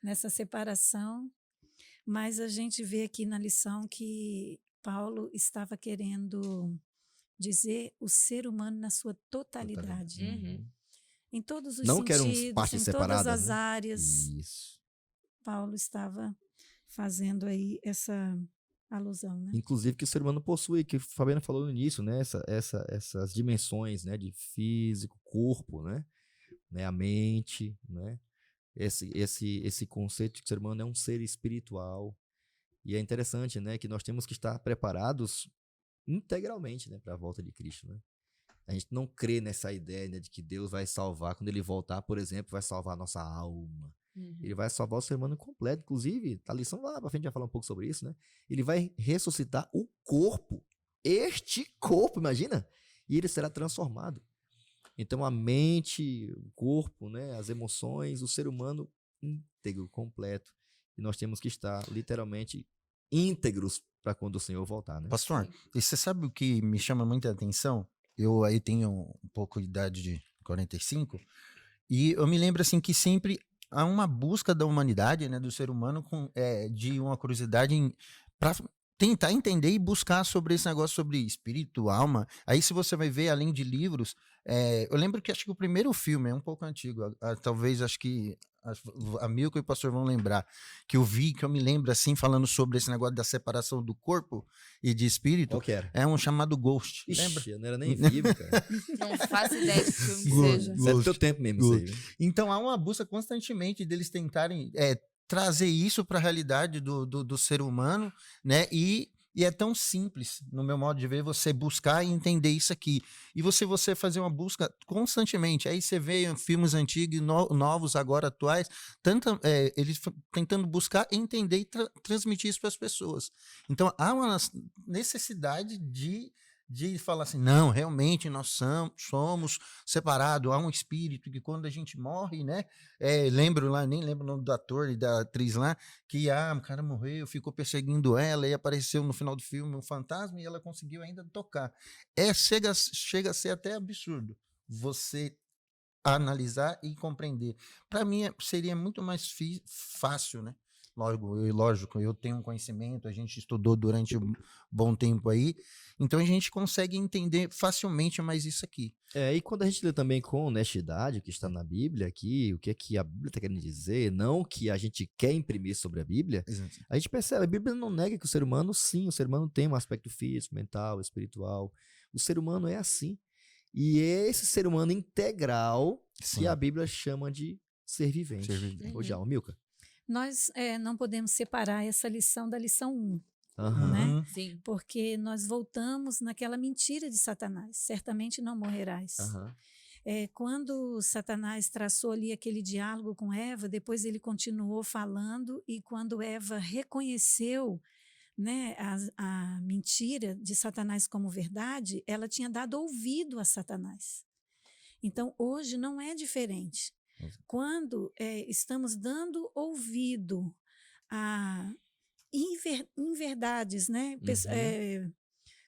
Speaker 4: nessa separação. Mas a gente vê aqui na lição que Paulo estava querendo dizer o ser humano na sua totalidade.
Speaker 3: Uhum.
Speaker 4: Em todos os
Speaker 1: Não
Speaker 4: sentidos,
Speaker 1: quero partes
Speaker 4: em
Speaker 1: separadas,
Speaker 4: todas as
Speaker 1: né?
Speaker 4: áreas.
Speaker 1: Isso.
Speaker 4: Paulo estava fazendo aí essa alusão, né?
Speaker 1: Inclusive que o ser humano possui, que o Fabiano falou no início, né? Essas dimensões, né? De físico, corpo, né? A mente, né? Esse conceito de que o ser humano é um ser espiritual. E é interessante, né? Que nós temos que estar preparados integralmente, né? Para a volta de Cristo, né? A gente não crê nessa ideia, né, de que Deus vai salvar, quando ele voltar, por exemplo, vai salvar a nossa alma. Ele vai salvar o ser humano completo. Inclusive, a lição lá pra frente vai falar um pouco sobre isso, né? Ele vai ressuscitar o corpo. Este corpo, imagina? E ele será transformado. Então, a mente, o corpo, né? As emoções, o ser humano íntegro, completo. E nós temos que estar, literalmente, íntegros para quando o Senhor voltar, né?
Speaker 2: Pastor, e você sabe o que me chama muita atenção? Eu aí tenho um pouco de idade de 45, e eu me lembro assim que sempre há uma busca da humanidade, né, do ser humano de uma curiosidade para tentar entender e buscar sobre esse negócio sobre espírito, alma. Aí se você vai ver, além de livros, eu lembro que acho que o primeiro filme é um pouco antigo, talvez acho que a Milka e o pastor vão lembrar, que eu vi, que eu me lembro assim, falando sobre esse negócio da separação do corpo e de espírito.
Speaker 1: Qual que era?
Speaker 2: É um chamado Ghost,
Speaker 1: Ixi,
Speaker 2: lembra?
Speaker 1: eu não era nem vivo, cara.
Speaker 3: Não faço ideia de que filme que
Speaker 2: Ghost.
Speaker 3: seja.
Speaker 1: Isso é do teu tempo mesmo, isso aí, viu?
Speaker 2: Então há uma busca constantemente deles tentarem trazer isso para a realidade do ser humano, né? E é tão simples, no meu modo de ver, você buscar e entender isso aqui. E você fazer uma busca constantemente. Aí você vê filmes antigos, novos, agora atuais, eles tentando buscar, entender e transmitir isso para as pessoas. Então há uma necessidade de falar assim, não, realmente nós somos separados, há um espírito que quando a gente morre, né, lembro lá, nem lembro o nome do ator e da atriz lá, que o cara morreu, ficou perseguindo ela e apareceu no final do filme um fantasma e ela conseguiu ainda tocar. Chega a ser até absurdo você analisar e compreender. Para mim seria muito mais fácil, né? Lógico, eu tenho um conhecimento, a gente estudou durante um bom tempo aí, então a gente consegue entender facilmente mais isso aqui.
Speaker 1: E quando a gente lê também com honestidade o que está na Bíblia aqui, o que é que a Bíblia está querendo dizer, não o que a gente quer imprimir sobre a Bíblia,
Speaker 2: Exato.
Speaker 1: a gente percebe, a Bíblia não nega que o ser humano, sim, o ser humano tem um aspecto físico, mental, espiritual, o ser humano é assim. E é esse ser humano integral que a Bíblia chama de ser vivente. Ô, Djalma, Milka.
Speaker 4: Nós não podemos separar essa lição da lição 1,
Speaker 1: Aham.
Speaker 4: né?
Speaker 3: Sim.
Speaker 4: Porque nós voltamos naquela mentira de Satanás, certamente não morrerás.
Speaker 1: Aham.
Speaker 4: Quando Satanás traçou ali aquele diálogo com Eva, depois ele continuou falando, e quando Eva reconheceu, né, a mentira de Satanás como verdade, ela tinha dado ouvido a Satanás. Então, hoje não é diferente. Quando estamos dando ouvido a inverdades, né?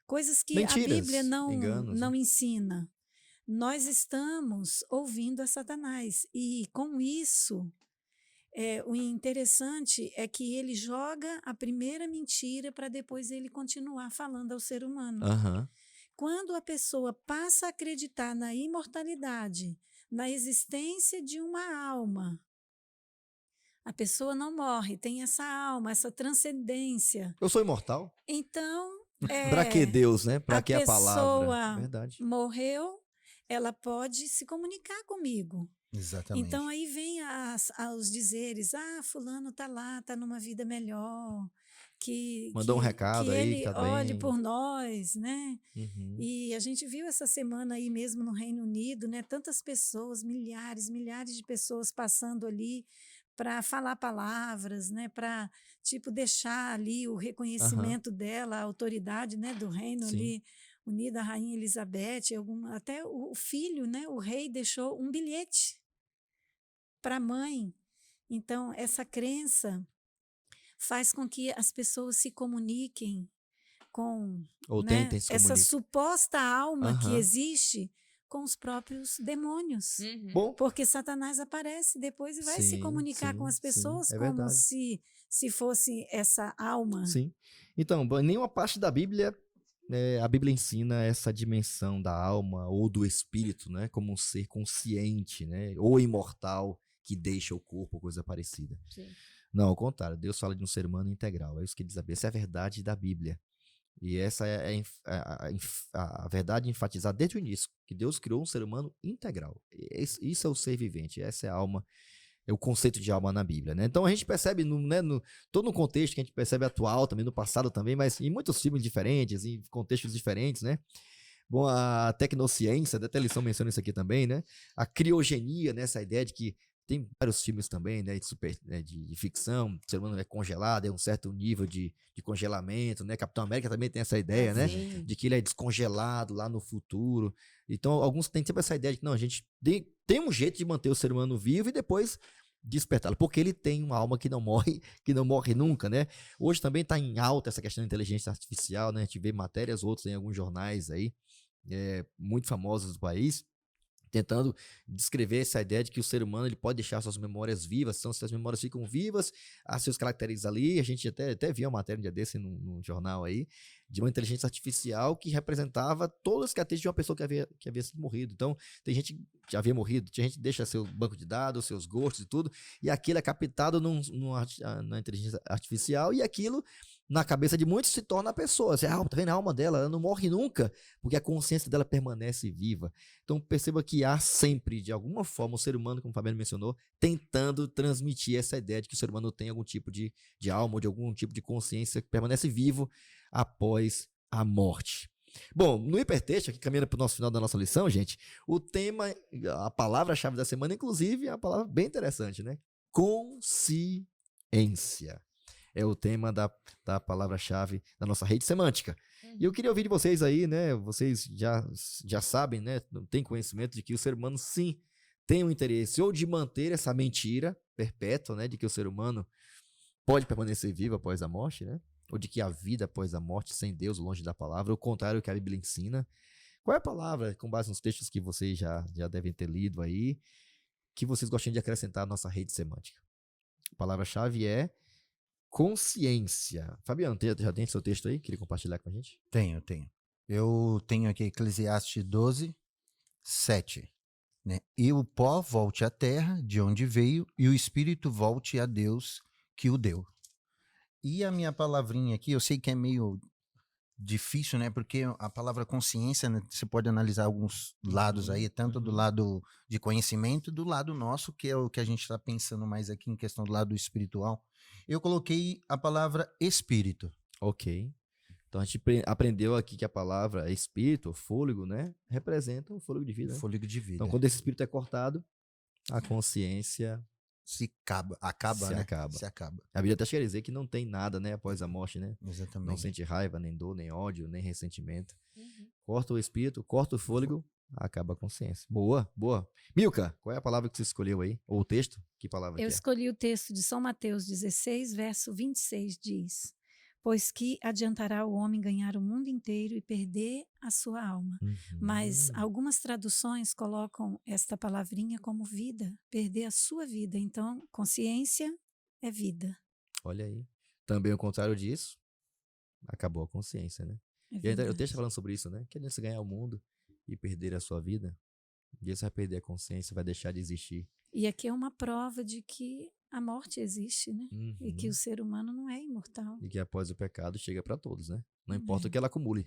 Speaker 4: Coisas que
Speaker 1: Mentiras,
Speaker 4: a Bíblia
Speaker 1: enganos,
Speaker 4: não
Speaker 1: né?
Speaker 4: ensina, nós estamos ouvindo a Satanás. E com isso, o interessante é que ele joga a primeira mentira para depois ele continuar falando ao ser humano.
Speaker 1: Aham.
Speaker 4: Quando a pessoa passa a acreditar na imortalidade, na existência de uma alma, a pessoa não morre, tem essa alma, essa transcendência.
Speaker 1: Eu sou imortal?
Speaker 4: Então,
Speaker 1: Pra que Deus, né? Pra que a palavra?
Speaker 4: pessoa
Speaker 1: Verdade.
Speaker 4: morreu, ela pode se comunicar comigo.
Speaker 2: Exatamente.
Speaker 4: Então, aí vem os dizeres, fulano está lá, está numa vida melhor,
Speaker 1: Mandou um recado
Speaker 4: que
Speaker 1: aí,
Speaker 4: ele
Speaker 1: que tá
Speaker 4: olhe
Speaker 1: bem.
Speaker 4: por nós, né?
Speaker 1: Uhum.
Speaker 4: E a gente viu essa semana aí mesmo no Reino Unido, né? Tantas pessoas, milhares de pessoas passando ali para falar palavras, né? Para deixar ali o reconhecimento dela, a autoridade, né? Do Reino
Speaker 1: Sim.
Speaker 4: ali Unido, a Rainha Elizabeth, até o filho, né? O rei deixou um bilhete para a mãe. Então essa crença faz com que as pessoas se comuniquem com,
Speaker 1: Ou
Speaker 4: né,
Speaker 1: tentem se
Speaker 4: essa
Speaker 1: comunicar.
Speaker 4: suposta alma que
Speaker 1: Aham.
Speaker 4: existe com os próprios demônios.
Speaker 1: Bom,
Speaker 4: Porque Satanás aparece depois e vai se
Speaker 1: Sim,
Speaker 4: comunicar
Speaker 1: sim,
Speaker 4: com as
Speaker 1: sim,
Speaker 4: pessoas
Speaker 1: é
Speaker 4: como
Speaker 1: verdade.
Speaker 4: se fosse essa alma.
Speaker 1: sim. Então, em nenhuma parte da Bíblia, a Bíblia ensina essa dimensão da alma ou do espírito, né? Como um ser consciente, né? Ou imortal que deixa o corpo, coisa parecida.
Speaker 3: Sim.
Speaker 1: Não, ao contrário. Deus fala de um ser humano integral. É isso que diz a Bíblia. Essa é a verdade da Bíblia. E essa é a verdade enfatizada desde o início, que Deus criou um ser humano integral. Isso é o ser vivente, essa é a alma, é o conceito de alma na Bíblia, né? Então a gente percebe, todo no contexto que a gente percebe atual também, no passado também, mas em muitos filmes diferentes, em contextos diferentes, né? Bom, a tecnociência, até a lição menciona isso aqui também, né? A criogenia, né? Essa ideia de que tem vários filmes também, né, de ficção, o ser humano é congelado, é um certo nível de congelamento, né? Capitão América também tem essa ideia, né?
Speaker 3: Sim.
Speaker 1: De que ele é descongelado lá no futuro. Então, alguns têm sempre essa ideia de que não, a gente tem um jeito de manter o ser humano vivo e depois despertá-lo, porque ele tem uma alma que não morre nunca, né? Hoje também está em alta essa questão da inteligência artificial, né? A gente vê matérias outras em alguns jornais aí, muito famosos do país, tentando descrever essa ideia de que o ser humano ele pode deixar suas memórias vivas, então se as memórias ficam vivas, há seus caracteres ali, a gente até viu uma matéria um dia desse num jornal aí, de uma inteligência artificial que representava todas as características de uma pessoa que havia sido morrido. Então, tem gente que havia morrido, tinha gente que deixa seu banco de dados, seus gostos e tudo, e aquilo é captado na inteligência artificial, e aquilo na cabeça de muitos se torna a pessoa. Você, tá vendo a alma dela? Ela não morre nunca, porque a consciência dela permanece viva. Então perceba que há sempre, de alguma forma, o ser humano, como o Fabiano mencionou, tentando transmitir essa ideia de que o ser humano tem algum tipo de alma ou de algum tipo de consciência que permanece vivo após a morte. Bom, no hipertexto, aqui caminhando para o nosso final da nossa lição, gente, o tema, a palavra-chave da semana, inclusive, é uma palavra bem interessante, né? Consciência. É o tema da palavra-chave da nossa rede semântica. E eu queria ouvir de vocês aí, né? Vocês já sabem, né? Tem conhecimento de que o ser humano, sim, tem um interesse ou de manter essa mentira perpétua, né? De que o ser humano pode permanecer vivo após a morte, né? Ou de que a vida após a morte, sem Deus, longe da palavra, o contrário que a Bíblia ensina. Qual é a palavra, com base nos textos que vocês já devem ter lido aí, que vocês gostariam de acrescentar à nossa rede semântica? A palavra-chave é consciência. Fabiano, já tem seu texto aí? Queria compartilhar com a gente?
Speaker 2: Tenho. Eu tenho aqui Eclesiastes 12, 7. Né? E o pó volte à terra, de onde veio, e o espírito volte a Deus que o deu. E a minha palavrinha aqui, eu sei que é meio difícil, né? Porque a palavra consciência, né, você pode analisar alguns lados aí, tanto do lado de conhecimento, do lado nosso, que é o que a gente está pensando mais aqui em questão do lado espiritual. Eu coloquei a palavra espírito.
Speaker 1: Ok. Então a gente aprendeu aqui que a palavra espírito, fôlego, né? Representa o fôlego de vida.
Speaker 2: O fôlego de vida.
Speaker 1: Então quando esse espírito é cortado, a consciência
Speaker 2: se acaba.
Speaker 1: A Bíblia até quer dizer que não tem nada, né, após a morte, né?
Speaker 2: Exatamente.
Speaker 1: Não sente raiva, nem dor, nem ódio, nem ressentimento. Corta o espírito, corta o fôlego, acaba a consciência. Boa. Milka, qual é a palavra que você escolheu aí? Ou o texto? Que palavra
Speaker 4: Eu
Speaker 1: que é?
Speaker 4: escolhi o texto de São Mateus 16, verso 26, diz: pois que adiantará o homem ganhar o mundo inteiro e perder a sua alma. Mas algumas traduções colocam esta palavrinha como vida, perder a sua vida. Então, consciência é vida.
Speaker 1: Olha aí. Também o contrário disso, acabou a consciência, né? E aí, o texto tá falando sobre isso, né? Que adianta você ganhar o mundo e perder a sua vida, um dia você vai perder a consciência, vai deixar de existir.
Speaker 4: E aqui é uma prova de que a morte existe, né? E que o ser humano não é imortal.
Speaker 1: E que após o pecado chega para todos, né? Não importa o que ela acumule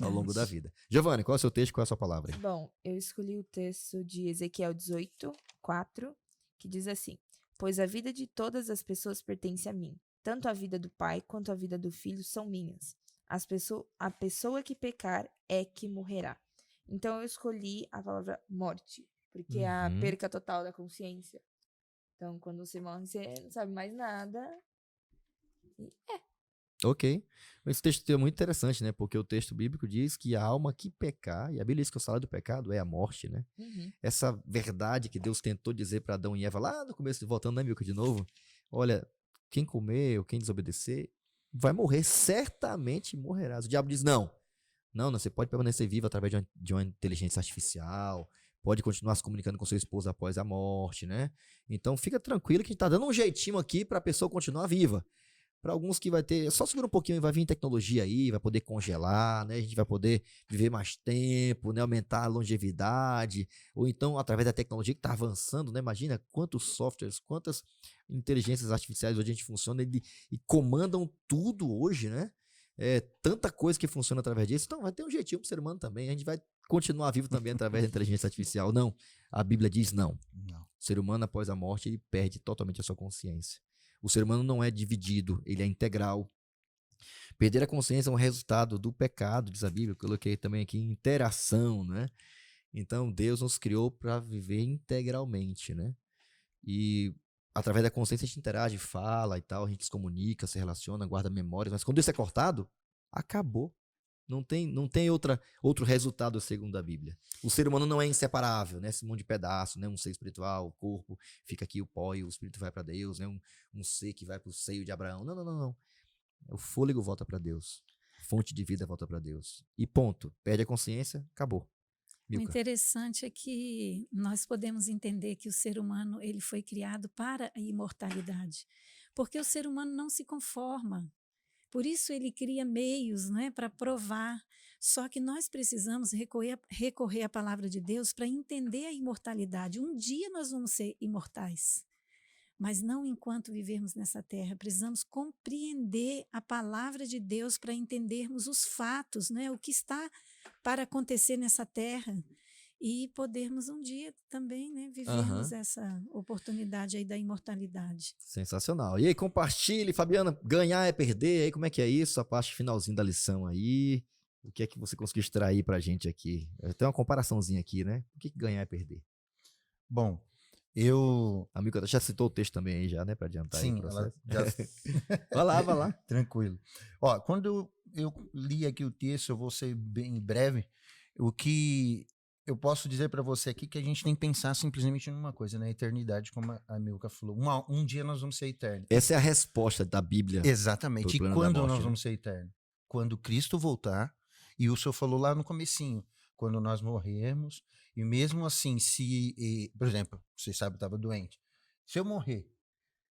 Speaker 1: ao longo da vida. Giovanni, qual é o seu texto? Qual é a sua palavra?
Speaker 3: Bom, eu escolhi o texto de Ezequiel 18, 4, que diz assim: pois a vida de todas as pessoas pertence a mim. Tanto a vida do pai quanto a vida do filho são minhas. A pessoa que pecar é que morrerá. Então eu escolhi a palavra morte, porque é a perca total da consciência. Então, quando você morre, você não sabe mais nada.
Speaker 1: Ok. Esse texto é muito interessante, né? Porque o texto bíblico diz que a alma que pecar, e a Bíblia diz que o salário do pecado é a morte, né? Essa verdade que Deus tentou dizer para Adão e Eva lá no começo, voltando, né, Milka, de novo? Olha, quem comer ou quem desobedecer vai morrer, certamente morrerás. O diabo diz, não, você pode permanecer vivo através de uma inteligência artificial, pode continuar se comunicando com seu esposo após a morte, né? Então fica tranquilo que a gente tá dando um jeitinho aqui para a pessoa continuar viva. Para alguns que vai ter, só segura um pouquinho e vai vir tecnologia aí, vai poder congelar, né? A gente vai poder viver mais tempo, né? Aumentar a longevidade, ou então através da tecnologia que está avançando, né? Imagina quantos softwares, quantas inteligências artificiais hoje a gente funciona e comandam tudo hoje, né? Tanta coisa que funciona através disso. Então vai ter um jeitinho pro ser humano também. A gente vai continuar vivo também através da inteligência artificial. Não, a Bíblia diz não. O ser humano após a morte ele perde totalmente a sua consciência. O ser humano não é dividido, ele é integral. Perder a consciência é um resultado do pecado, diz a Bíblia. Eu coloquei também aqui interação, né? Então Deus nos criou para viver integralmente, né? E através da consciência a gente interage, fala e tal, a gente se comunica, se relaciona, guarda memórias, mas quando isso é cortado, acabou. Não tem outro resultado segundo a Bíblia. O ser humano não é inseparável, né? Esse mundo de pedaço, né? Um ser espiritual, o corpo, fica aqui o pó e o espírito vai para Deus, né? Um ser que vai para o seio de Abraão. Não. O fôlego volta para Deus. A fonte de vida volta para Deus. E ponto. Perde a consciência, acabou.
Speaker 4: O
Speaker 1: Milka.
Speaker 4: interessante é que nós podemos entender que o ser humano ele foi criado para a imortalidade, porque o ser humano não se conforma. Por isso ele cria meios, né, para provar. Só que nós precisamos recorrer à palavra de Deus para entender a imortalidade. Um dia nós vamos ser imortais, mas não enquanto vivermos nessa terra. Precisamos compreender a palavra de Deus para entendermos os fatos, né, o que está para acontecer nessa terra. E podermos um dia também, né, vivermos essa oportunidade aí da imortalidade.
Speaker 1: Sensacional. E aí, compartilhe, Fabiana, ganhar é perder, aí como é que é isso? A parte finalzinha da lição aí, o que é que você conseguiu extrair pra gente aqui? Tem uma comparaçãozinha aqui, né? O que ganhar é perder?
Speaker 2: Bom,
Speaker 1: Amigo, já citou o texto também aí já, né, pra adiantar aí o
Speaker 2: sim,
Speaker 1: processo.
Speaker 2: ela já...
Speaker 1: Vai lá.
Speaker 2: Tranquilo. Ó, quando eu li aqui o texto, eu vou ser bem breve, o que eu posso dizer para você aqui que a gente tem que pensar simplesmente numa coisa, na eternidade, como a Milka falou. Um dia nós vamos ser eternos.
Speaker 1: Essa é a resposta da Bíblia.
Speaker 2: Exatamente. E quando nós
Speaker 1: né?
Speaker 2: vamos ser eternos? Quando Cristo voltar, e o senhor falou lá no comecinho, quando nós morrermos, e mesmo assim, por exemplo, você sabe, eu estava doente. Se eu morrer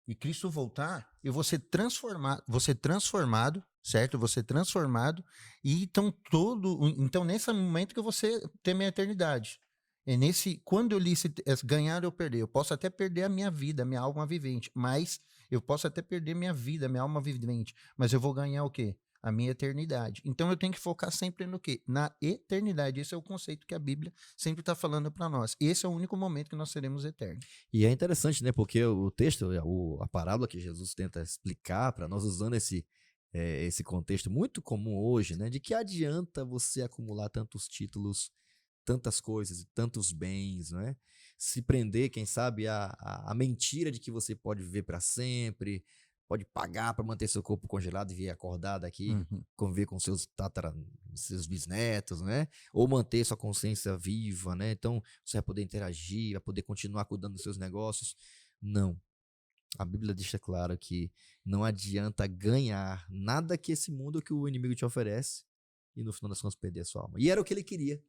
Speaker 2: e Cristo voltar, eu vou ser transformado, certo? Vou ser transformado, e então nesse momento que eu vou ter minha eternidade. Quando eu li ganhar ou perder, eu posso até perder a minha vida, a minha alma vivente, mas eu posso até perder minha vida, minha alma vivente, mas eu vou ganhar o quê? A minha eternidade. Então eu tenho que focar sempre no quê? Na eternidade. Esse é o conceito que a Bíblia sempre está falando para nós. Esse é o único momento que nós seremos eternos.
Speaker 1: E é interessante, né? Porque o texto, a parábola que Jesus tenta explicar para nós, usando esse contexto muito comum hoje, né? De que adianta você acumular tantos títulos, tantas coisas, tantos bens, né? Se prender, quem sabe, a mentira de que você pode viver para sempre, pode pagar para manter seu corpo congelado e vir acordado aqui, conviver com seus bisnetos, né? Ou manter sua consciência viva, né? Então, você vai poder interagir, vai poder continuar cuidando dos seus negócios. Não. A Bíblia deixa claro que não adianta ganhar nada que esse mundo que o inimigo te oferece e no final das contas perder a sua alma. E era o que ele queria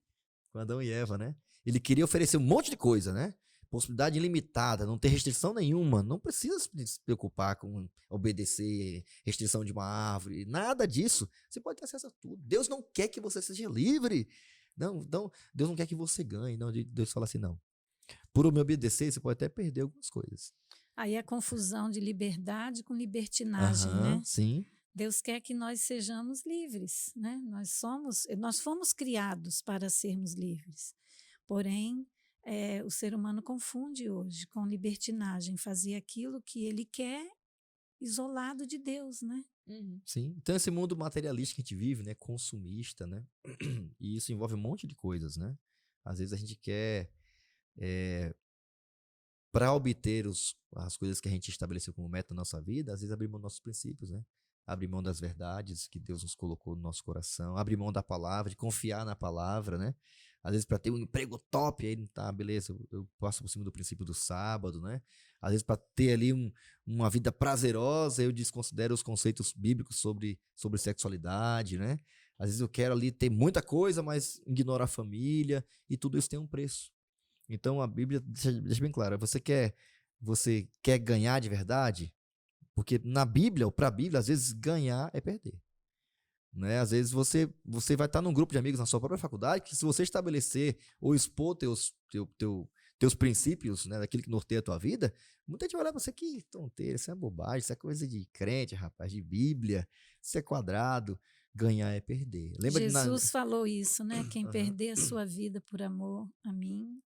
Speaker 1: com Adão e Eva, né? Ele queria oferecer um monte de coisa, né? Possibilidade ilimitada, não ter restrição nenhuma, não precisa se preocupar com obedecer restrição de uma árvore, nada disso. Você pode ter acesso a tudo. Deus não quer que você seja livre. Não, Deus não quer que você ganhe. Não, Deus fala assim, não. Por me obedecer, você pode até perder algumas coisas.
Speaker 4: Aí a confusão de liberdade com libertinagem, né?
Speaker 1: Sim.
Speaker 4: Deus quer que nós sejamos livres, né? Nós fomos criados para sermos livres. Porém, o ser humano confunde hoje com libertinagem, fazer aquilo que ele quer isolado de Deus, né?
Speaker 1: Sim. Então esse mundo materialista que a gente vive, né, consumista, né? E isso envolve um monte de coisas, né? Às vezes a gente quer para obter as coisas que a gente estabeleceu como meta na nossa vida, às vezes abrir mão dos nossos princípios, né? Abrir mão das verdades que Deus nos colocou no nosso coração, abrir mão da palavra, de confiar na palavra, né? Às vezes para ter um emprego top, aí tá, beleza, eu passo por cima do princípio do sábado, né? Às vezes para ter ali uma vida prazerosa, eu desconsidero os conceitos bíblicos sobre sexualidade, né? Às vezes eu quero ali ter muita coisa, mas ignoro a família, e tudo isso tem um preço. Então a Bíblia deixa bem claro, você quer ganhar de verdade? Porque na Bíblia, ou para a Bíblia, às vezes ganhar é perder. Né? Às vezes você vai estar num grupo de amigos na sua própria faculdade, que se você estabelecer ou expor teus princípios, né, daquilo que norteia a tua vida, muita gente vai olhar pra você, que tonteira, isso é bobagem, isso é coisa de crente, rapaz, de Bíblia, isso é quadrado. Ganhar é perder. Lembra
Speaker 4: Jesus falou isso, né? Quem perder a sua vida por amor a mim,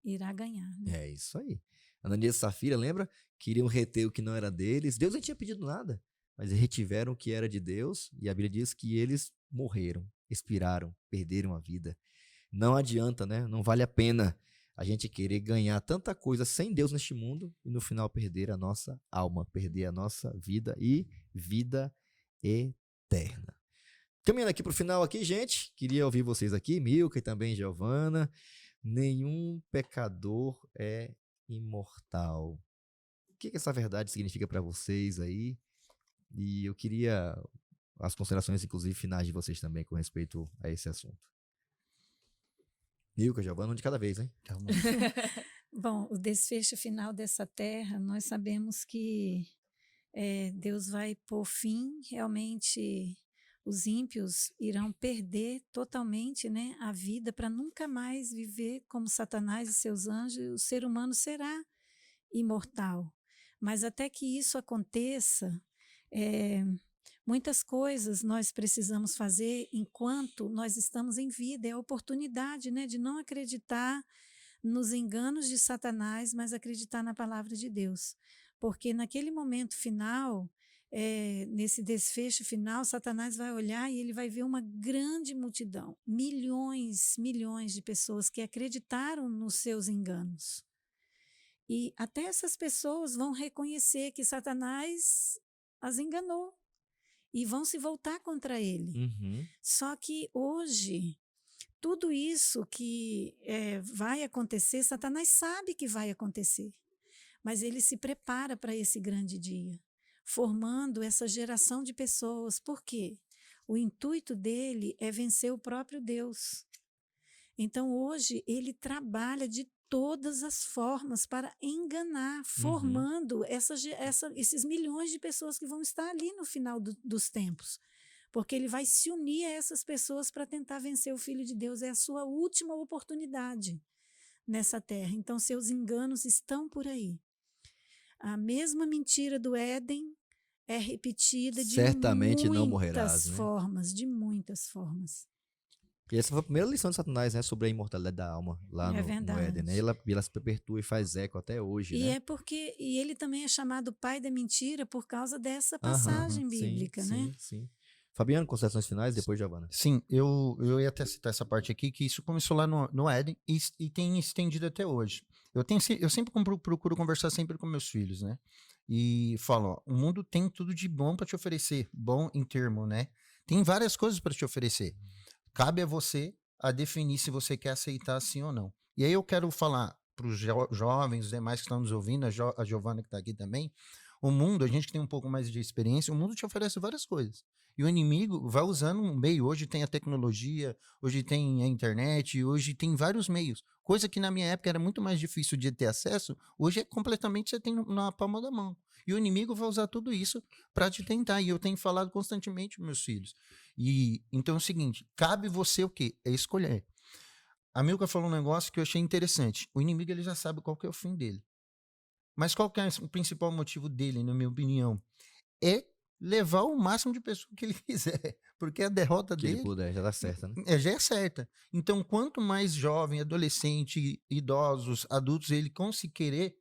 Speaker 4: irá ganhar. Né?
Speaker 1: É isso aí. Ananias e Safira, lembra? Queriam reter o que não era deles. Deus não tinha pedido nada, mas retiveram o que era de Deus, e a Bíblia diz que eles morreram, expiraram, perderam a vida. Não adianta, né? Não vale a pena a gente querer ganhar tanta coisa sem Deus neste mundo e no final perder a nossa alma, perder a nossa vida e vida eterna. Caminhando aqui para o final aqui, gente, queria ouvir vocês aqui, Milka e também Giovana. Nenhum pecador é imortal. O que essa verdade significa para vocês aí? E eu queria as considerações, inclusive, finais de vocês também com respeito a esse assunto. Milka, Giovana, um de cada vez, hein?
Speaker 4: Bom, o desfecho final dessa terra, nós sabemos que Deus vai pôr fim, realmente os ímpios irão perder totalmente, né, a vida para nunca mais viver como Satanás e seus anjos, o ser humano será imortal. Mas até que isso aconteça, muitas coisas nós precisamos fazer enquanto nós estamos em vida. É a oportunidade, né, de não acreditar nos enganos de Satanás, mas acreditar na palavra de Deus. Porque naquele momento final, nesse desfecho final, Satanás vai olhar e ele vai ver uma grande multidão, milhões de pessoas que acreditaram nos seus enganos. E até essas pessoas vão reconhecer que Satanás as enganou e vão se voltar contra ele.
Speaker 1: Uhum.
Speaker 4: Só que hoje, tudo isso que vai acontecer, Satanás sabe que vai acontecer, mas ele se prepara para esse grande dia, formando essa geração de pessoas. Por quê? O intuito dele é vencer o próprio Deus. Então, hoje, ele trabalha de todas as formas para enganar, formando esses milhões de pessoas que vão estar ali no final dos tempos. Porque ele vai se unir a essas pessoas para tentar vencer o Filho de Deus. É a sua última oportunidade nessa terra. Então, seus enganos estão por aí. A mesma mentira do Éden é repetida
Speaker 1: Certamente
Speaker 4: de
Speaker 1: não
Speaker 4: muitas
Speaker 1: morrerás, né?
Speaker 4: formas, de muitas formas.
Speaker 1: E essa foi a primeira lição de Satanás, né? Sobre a imortalidade da alma lá no Éden, né? Ela se perpetua e faz eco até hoje,
Speaker 4: E
Speaker 1: né?
Speaker 4: e ele também é chamado pai da mentira por causa dessa passagem bíblica, né?
Speaker 1: Sim. Fabiano, considerações finais, depois Giovana.
Speaker 2: Sim, eu ia até citar essa parte aqui, que isso começou lá no Éden e tem estendido até hoje. Eu sempre procuro conversar sempre com meus filhos, né? E falo, ó, o mundo tem tudo de bom para te oferecer, bom em termo, né? Tem várias coisas para te oferecer. Cabe a você a definir se você quer aceitar sim ou não. E aí eu quero falar para os jovens, os demais que estão nos ouvindo, a Giovana que está aqui também, o mundo, a gente que tem um pouco mais de experiência, o mundo te oferece várias coisas. E o inimigo vai usando um meio. Hoje tem a tecnologia, hoje tem a internet, hoje tem vários meios. Coisa que na minha época era muito mais difícil de ter acesso, hoje é completamente você tem na palma da mão. E o inimigo vai usar tudo isso para te tentar. E eu tenho falado constantemente com meus filhos. E então é o seguinte, cabe você o quê? É escolher. A Milka falou um negócio que eu achei interessante. O inimigo ele já sabe qual que é o fim dele. Mas qual que é o principal motivo dele, na minha opinião? É levar o máximo de pessoas que ele quiser, porque a derrota
Speaker 1: Que
Speaker 2: dele
Speaker 1: ele puder, já dá certa, né?
Speaker 2: já é certa. Então, quanto mais jovem, adolescente, idosos, adultos ele conseguir,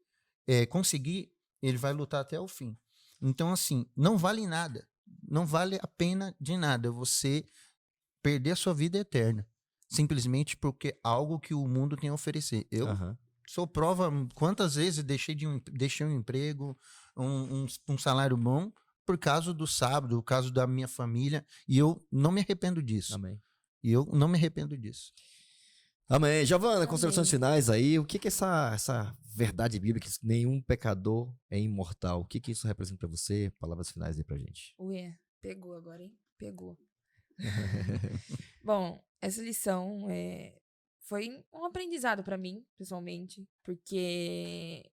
Speaker 2: ele vai lutar até o fim. Então, assim, não vale nada, não vale a pena de nada você perder a sua vida eterna, simplesmente porque algo que o mundo tem a oferecer. Eu sou prova, quantas vezes deixei um emprego, um salário bom, por causa do sábado, por causa da minha família, e eu não me arrependo disso.
Speaker 1: Amém.
Speaker 2: E eu não me arrependo disso.
Speaker 1: Amém. Giovana, considerações finais aí, o que é essa verdade bíblica que nenhum pecador é imortal? O que isso representa para você? Palavras finais aí pra gente.
Speaker 3: Ué, pegou agora, hein? Pegou. Bom, essa lição foi um aprendizado pra mim, pessoalmente, porque,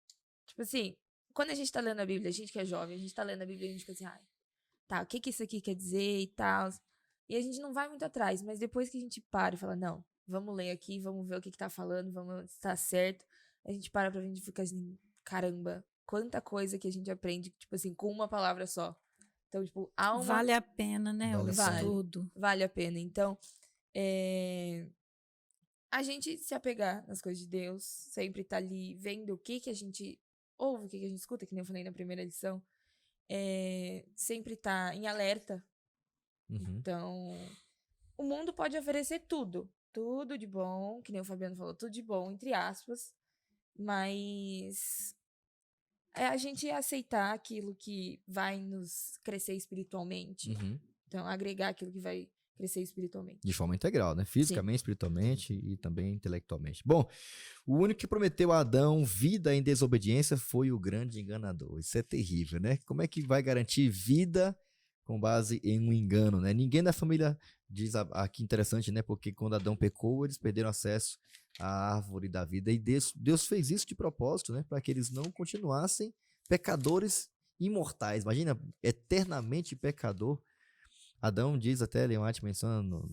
Speaker 3: tipo assim, quando a gente tá lendo a Bíblia, a gente que é jovem, a gente tá lendo a Bíblia e a gente fica assim, tá, o que isso aqui quer dizer e tal. E a gente não vai muito atrás, mas depois que a gente para e fala, não, vamos ler aqui, vamos ver o que tá falando, vamos ver se tá certo, a gente para pra gente ficar assim, caramba, quanta coisa que a gente aprende, tipo assim, com uma palavra só. Então, tipo,
Speaker 4: Vale a pena, né? O estudo.
Speaker 3: Vale a pena. Então, a gente se apegar nas coisas de Deus, sempre tá ali vendo o que a gente ouve, o que a gente escuta, que nem eu falei na primeira lição, sempre tá em alerta. Então, o mundo pode oferecer tudo. tudo de bom, que nem o Fabiano falou, tudo de bom, entre aspas, mas é a gente aceitar aquilo que vai nos crescer espiritualmente.
Speaker 1: Uhum.
Speaker 3: Então, agregar aquilo que vai crescer espiritualmente.
Speaker 1: De forma integral, né? Fisicamente, espiritualmente e também intelectualmente. Bom, o único que prometeu a Adão vida em desobediência foi o grande enganador. Isso é terrível, né? Como é que vai garantir vida com base em um engano, né? Ninguém da família diz aqui interessante, né? Porque quando Adão pecou, eles perderam acesso à árvore da vida. E Deus fez isso de propósito, né? Para que eles não continuassem pecadores imortais. Imagina, eternamente pecador. Adão diz até, Ellen White mencionando,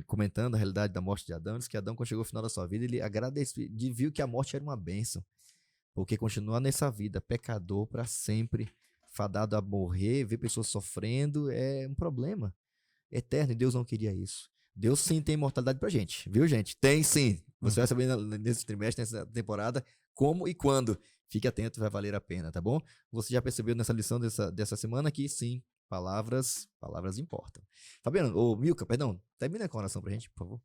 Speaker 1: comentando a realidade da morte de Adão, diz que Adão, quando chegou ao final da sua vida, ele agradeceu, viu que a morte era uma bênção, porque continuar nessa vida, pecador para sempre, fadado a morrer, ver pessoas sofrendo, é um problema eterno, e Deus não queria isso. Deus sim tem imortalidade pra gente, viu, gente? Tem sim. Você vai saber nesse trimestre, nessa temporada, como e quando. Fique atento, vai valer a pena, tá bom? Você já percebeu nessa lição dessa semana que sim, palavras importam. Fabiano, ou Milka, perdão, termina com a oração pra gente, por favor.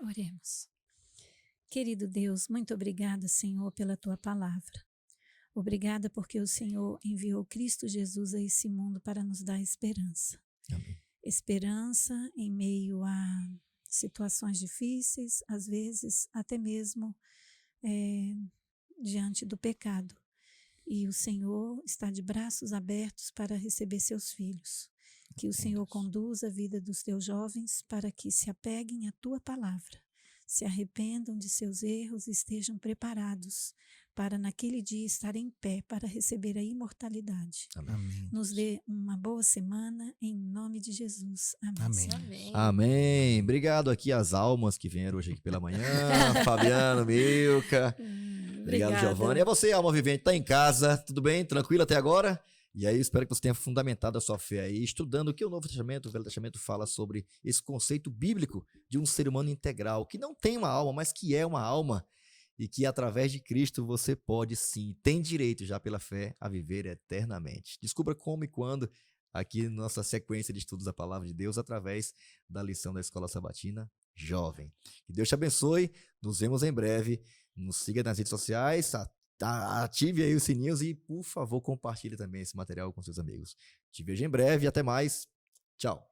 Speaker 4: Oremos. Querido Deus, muito obrigada, Senhor, pela tua palavra. Obrigada porque o Senhor enviou Cristo Jesus a esse mundo para nos dar esperança.
Speaker 1: Amém.
Speaker 4: Esperança em meio a situações difíceis, às vezes até mesmo diante do pecado. E o Senhor está de braços abertos para receber seus filhos. Que o Senhor conduza a vida dos teus jovens para que se apeguem à tua palavra, se arrependam de seus erros e estejam preparados para naquele dia estar em pé para receber a imortalidade.
Speaker 2: Amém.
Speaker 4: Nos dê uma boa semana, em nome de Jesus. Amém.
Speaker 2: Amém.
Speaker 3: Amém.
Speaker 1: Amém. Obrigado aqui às almas que vieram hoje aqui pela manhã. Fabiano, Milka. Obrigado, Giovanni. E você, alma vivente, tá em casa, tudo bem? Tranquilo até agora? E aí, eu espero que você tenha fundamentado a sua fé aí, estudando o que o Novo Testamento, o Velho Testamento fala sobre esse conceito bíblico de um ser humano integral, que não tem uma alma, mas que é uma alma, e que através de Cristo você pode sim, tem direito já pela fé a viver eternamente. Descubra como e quando aqui na nossa sequência de estudos da Palavra de Deus, através da lição da Escola Sabatina Jovem. Que Deus te abençoe, nos vemos em breve, nos siga nas redes sociais, ative aí os sininhos e, por favor, compartilhe também esse material com seus amigos. Te vejo em breve e até mais. Tchau.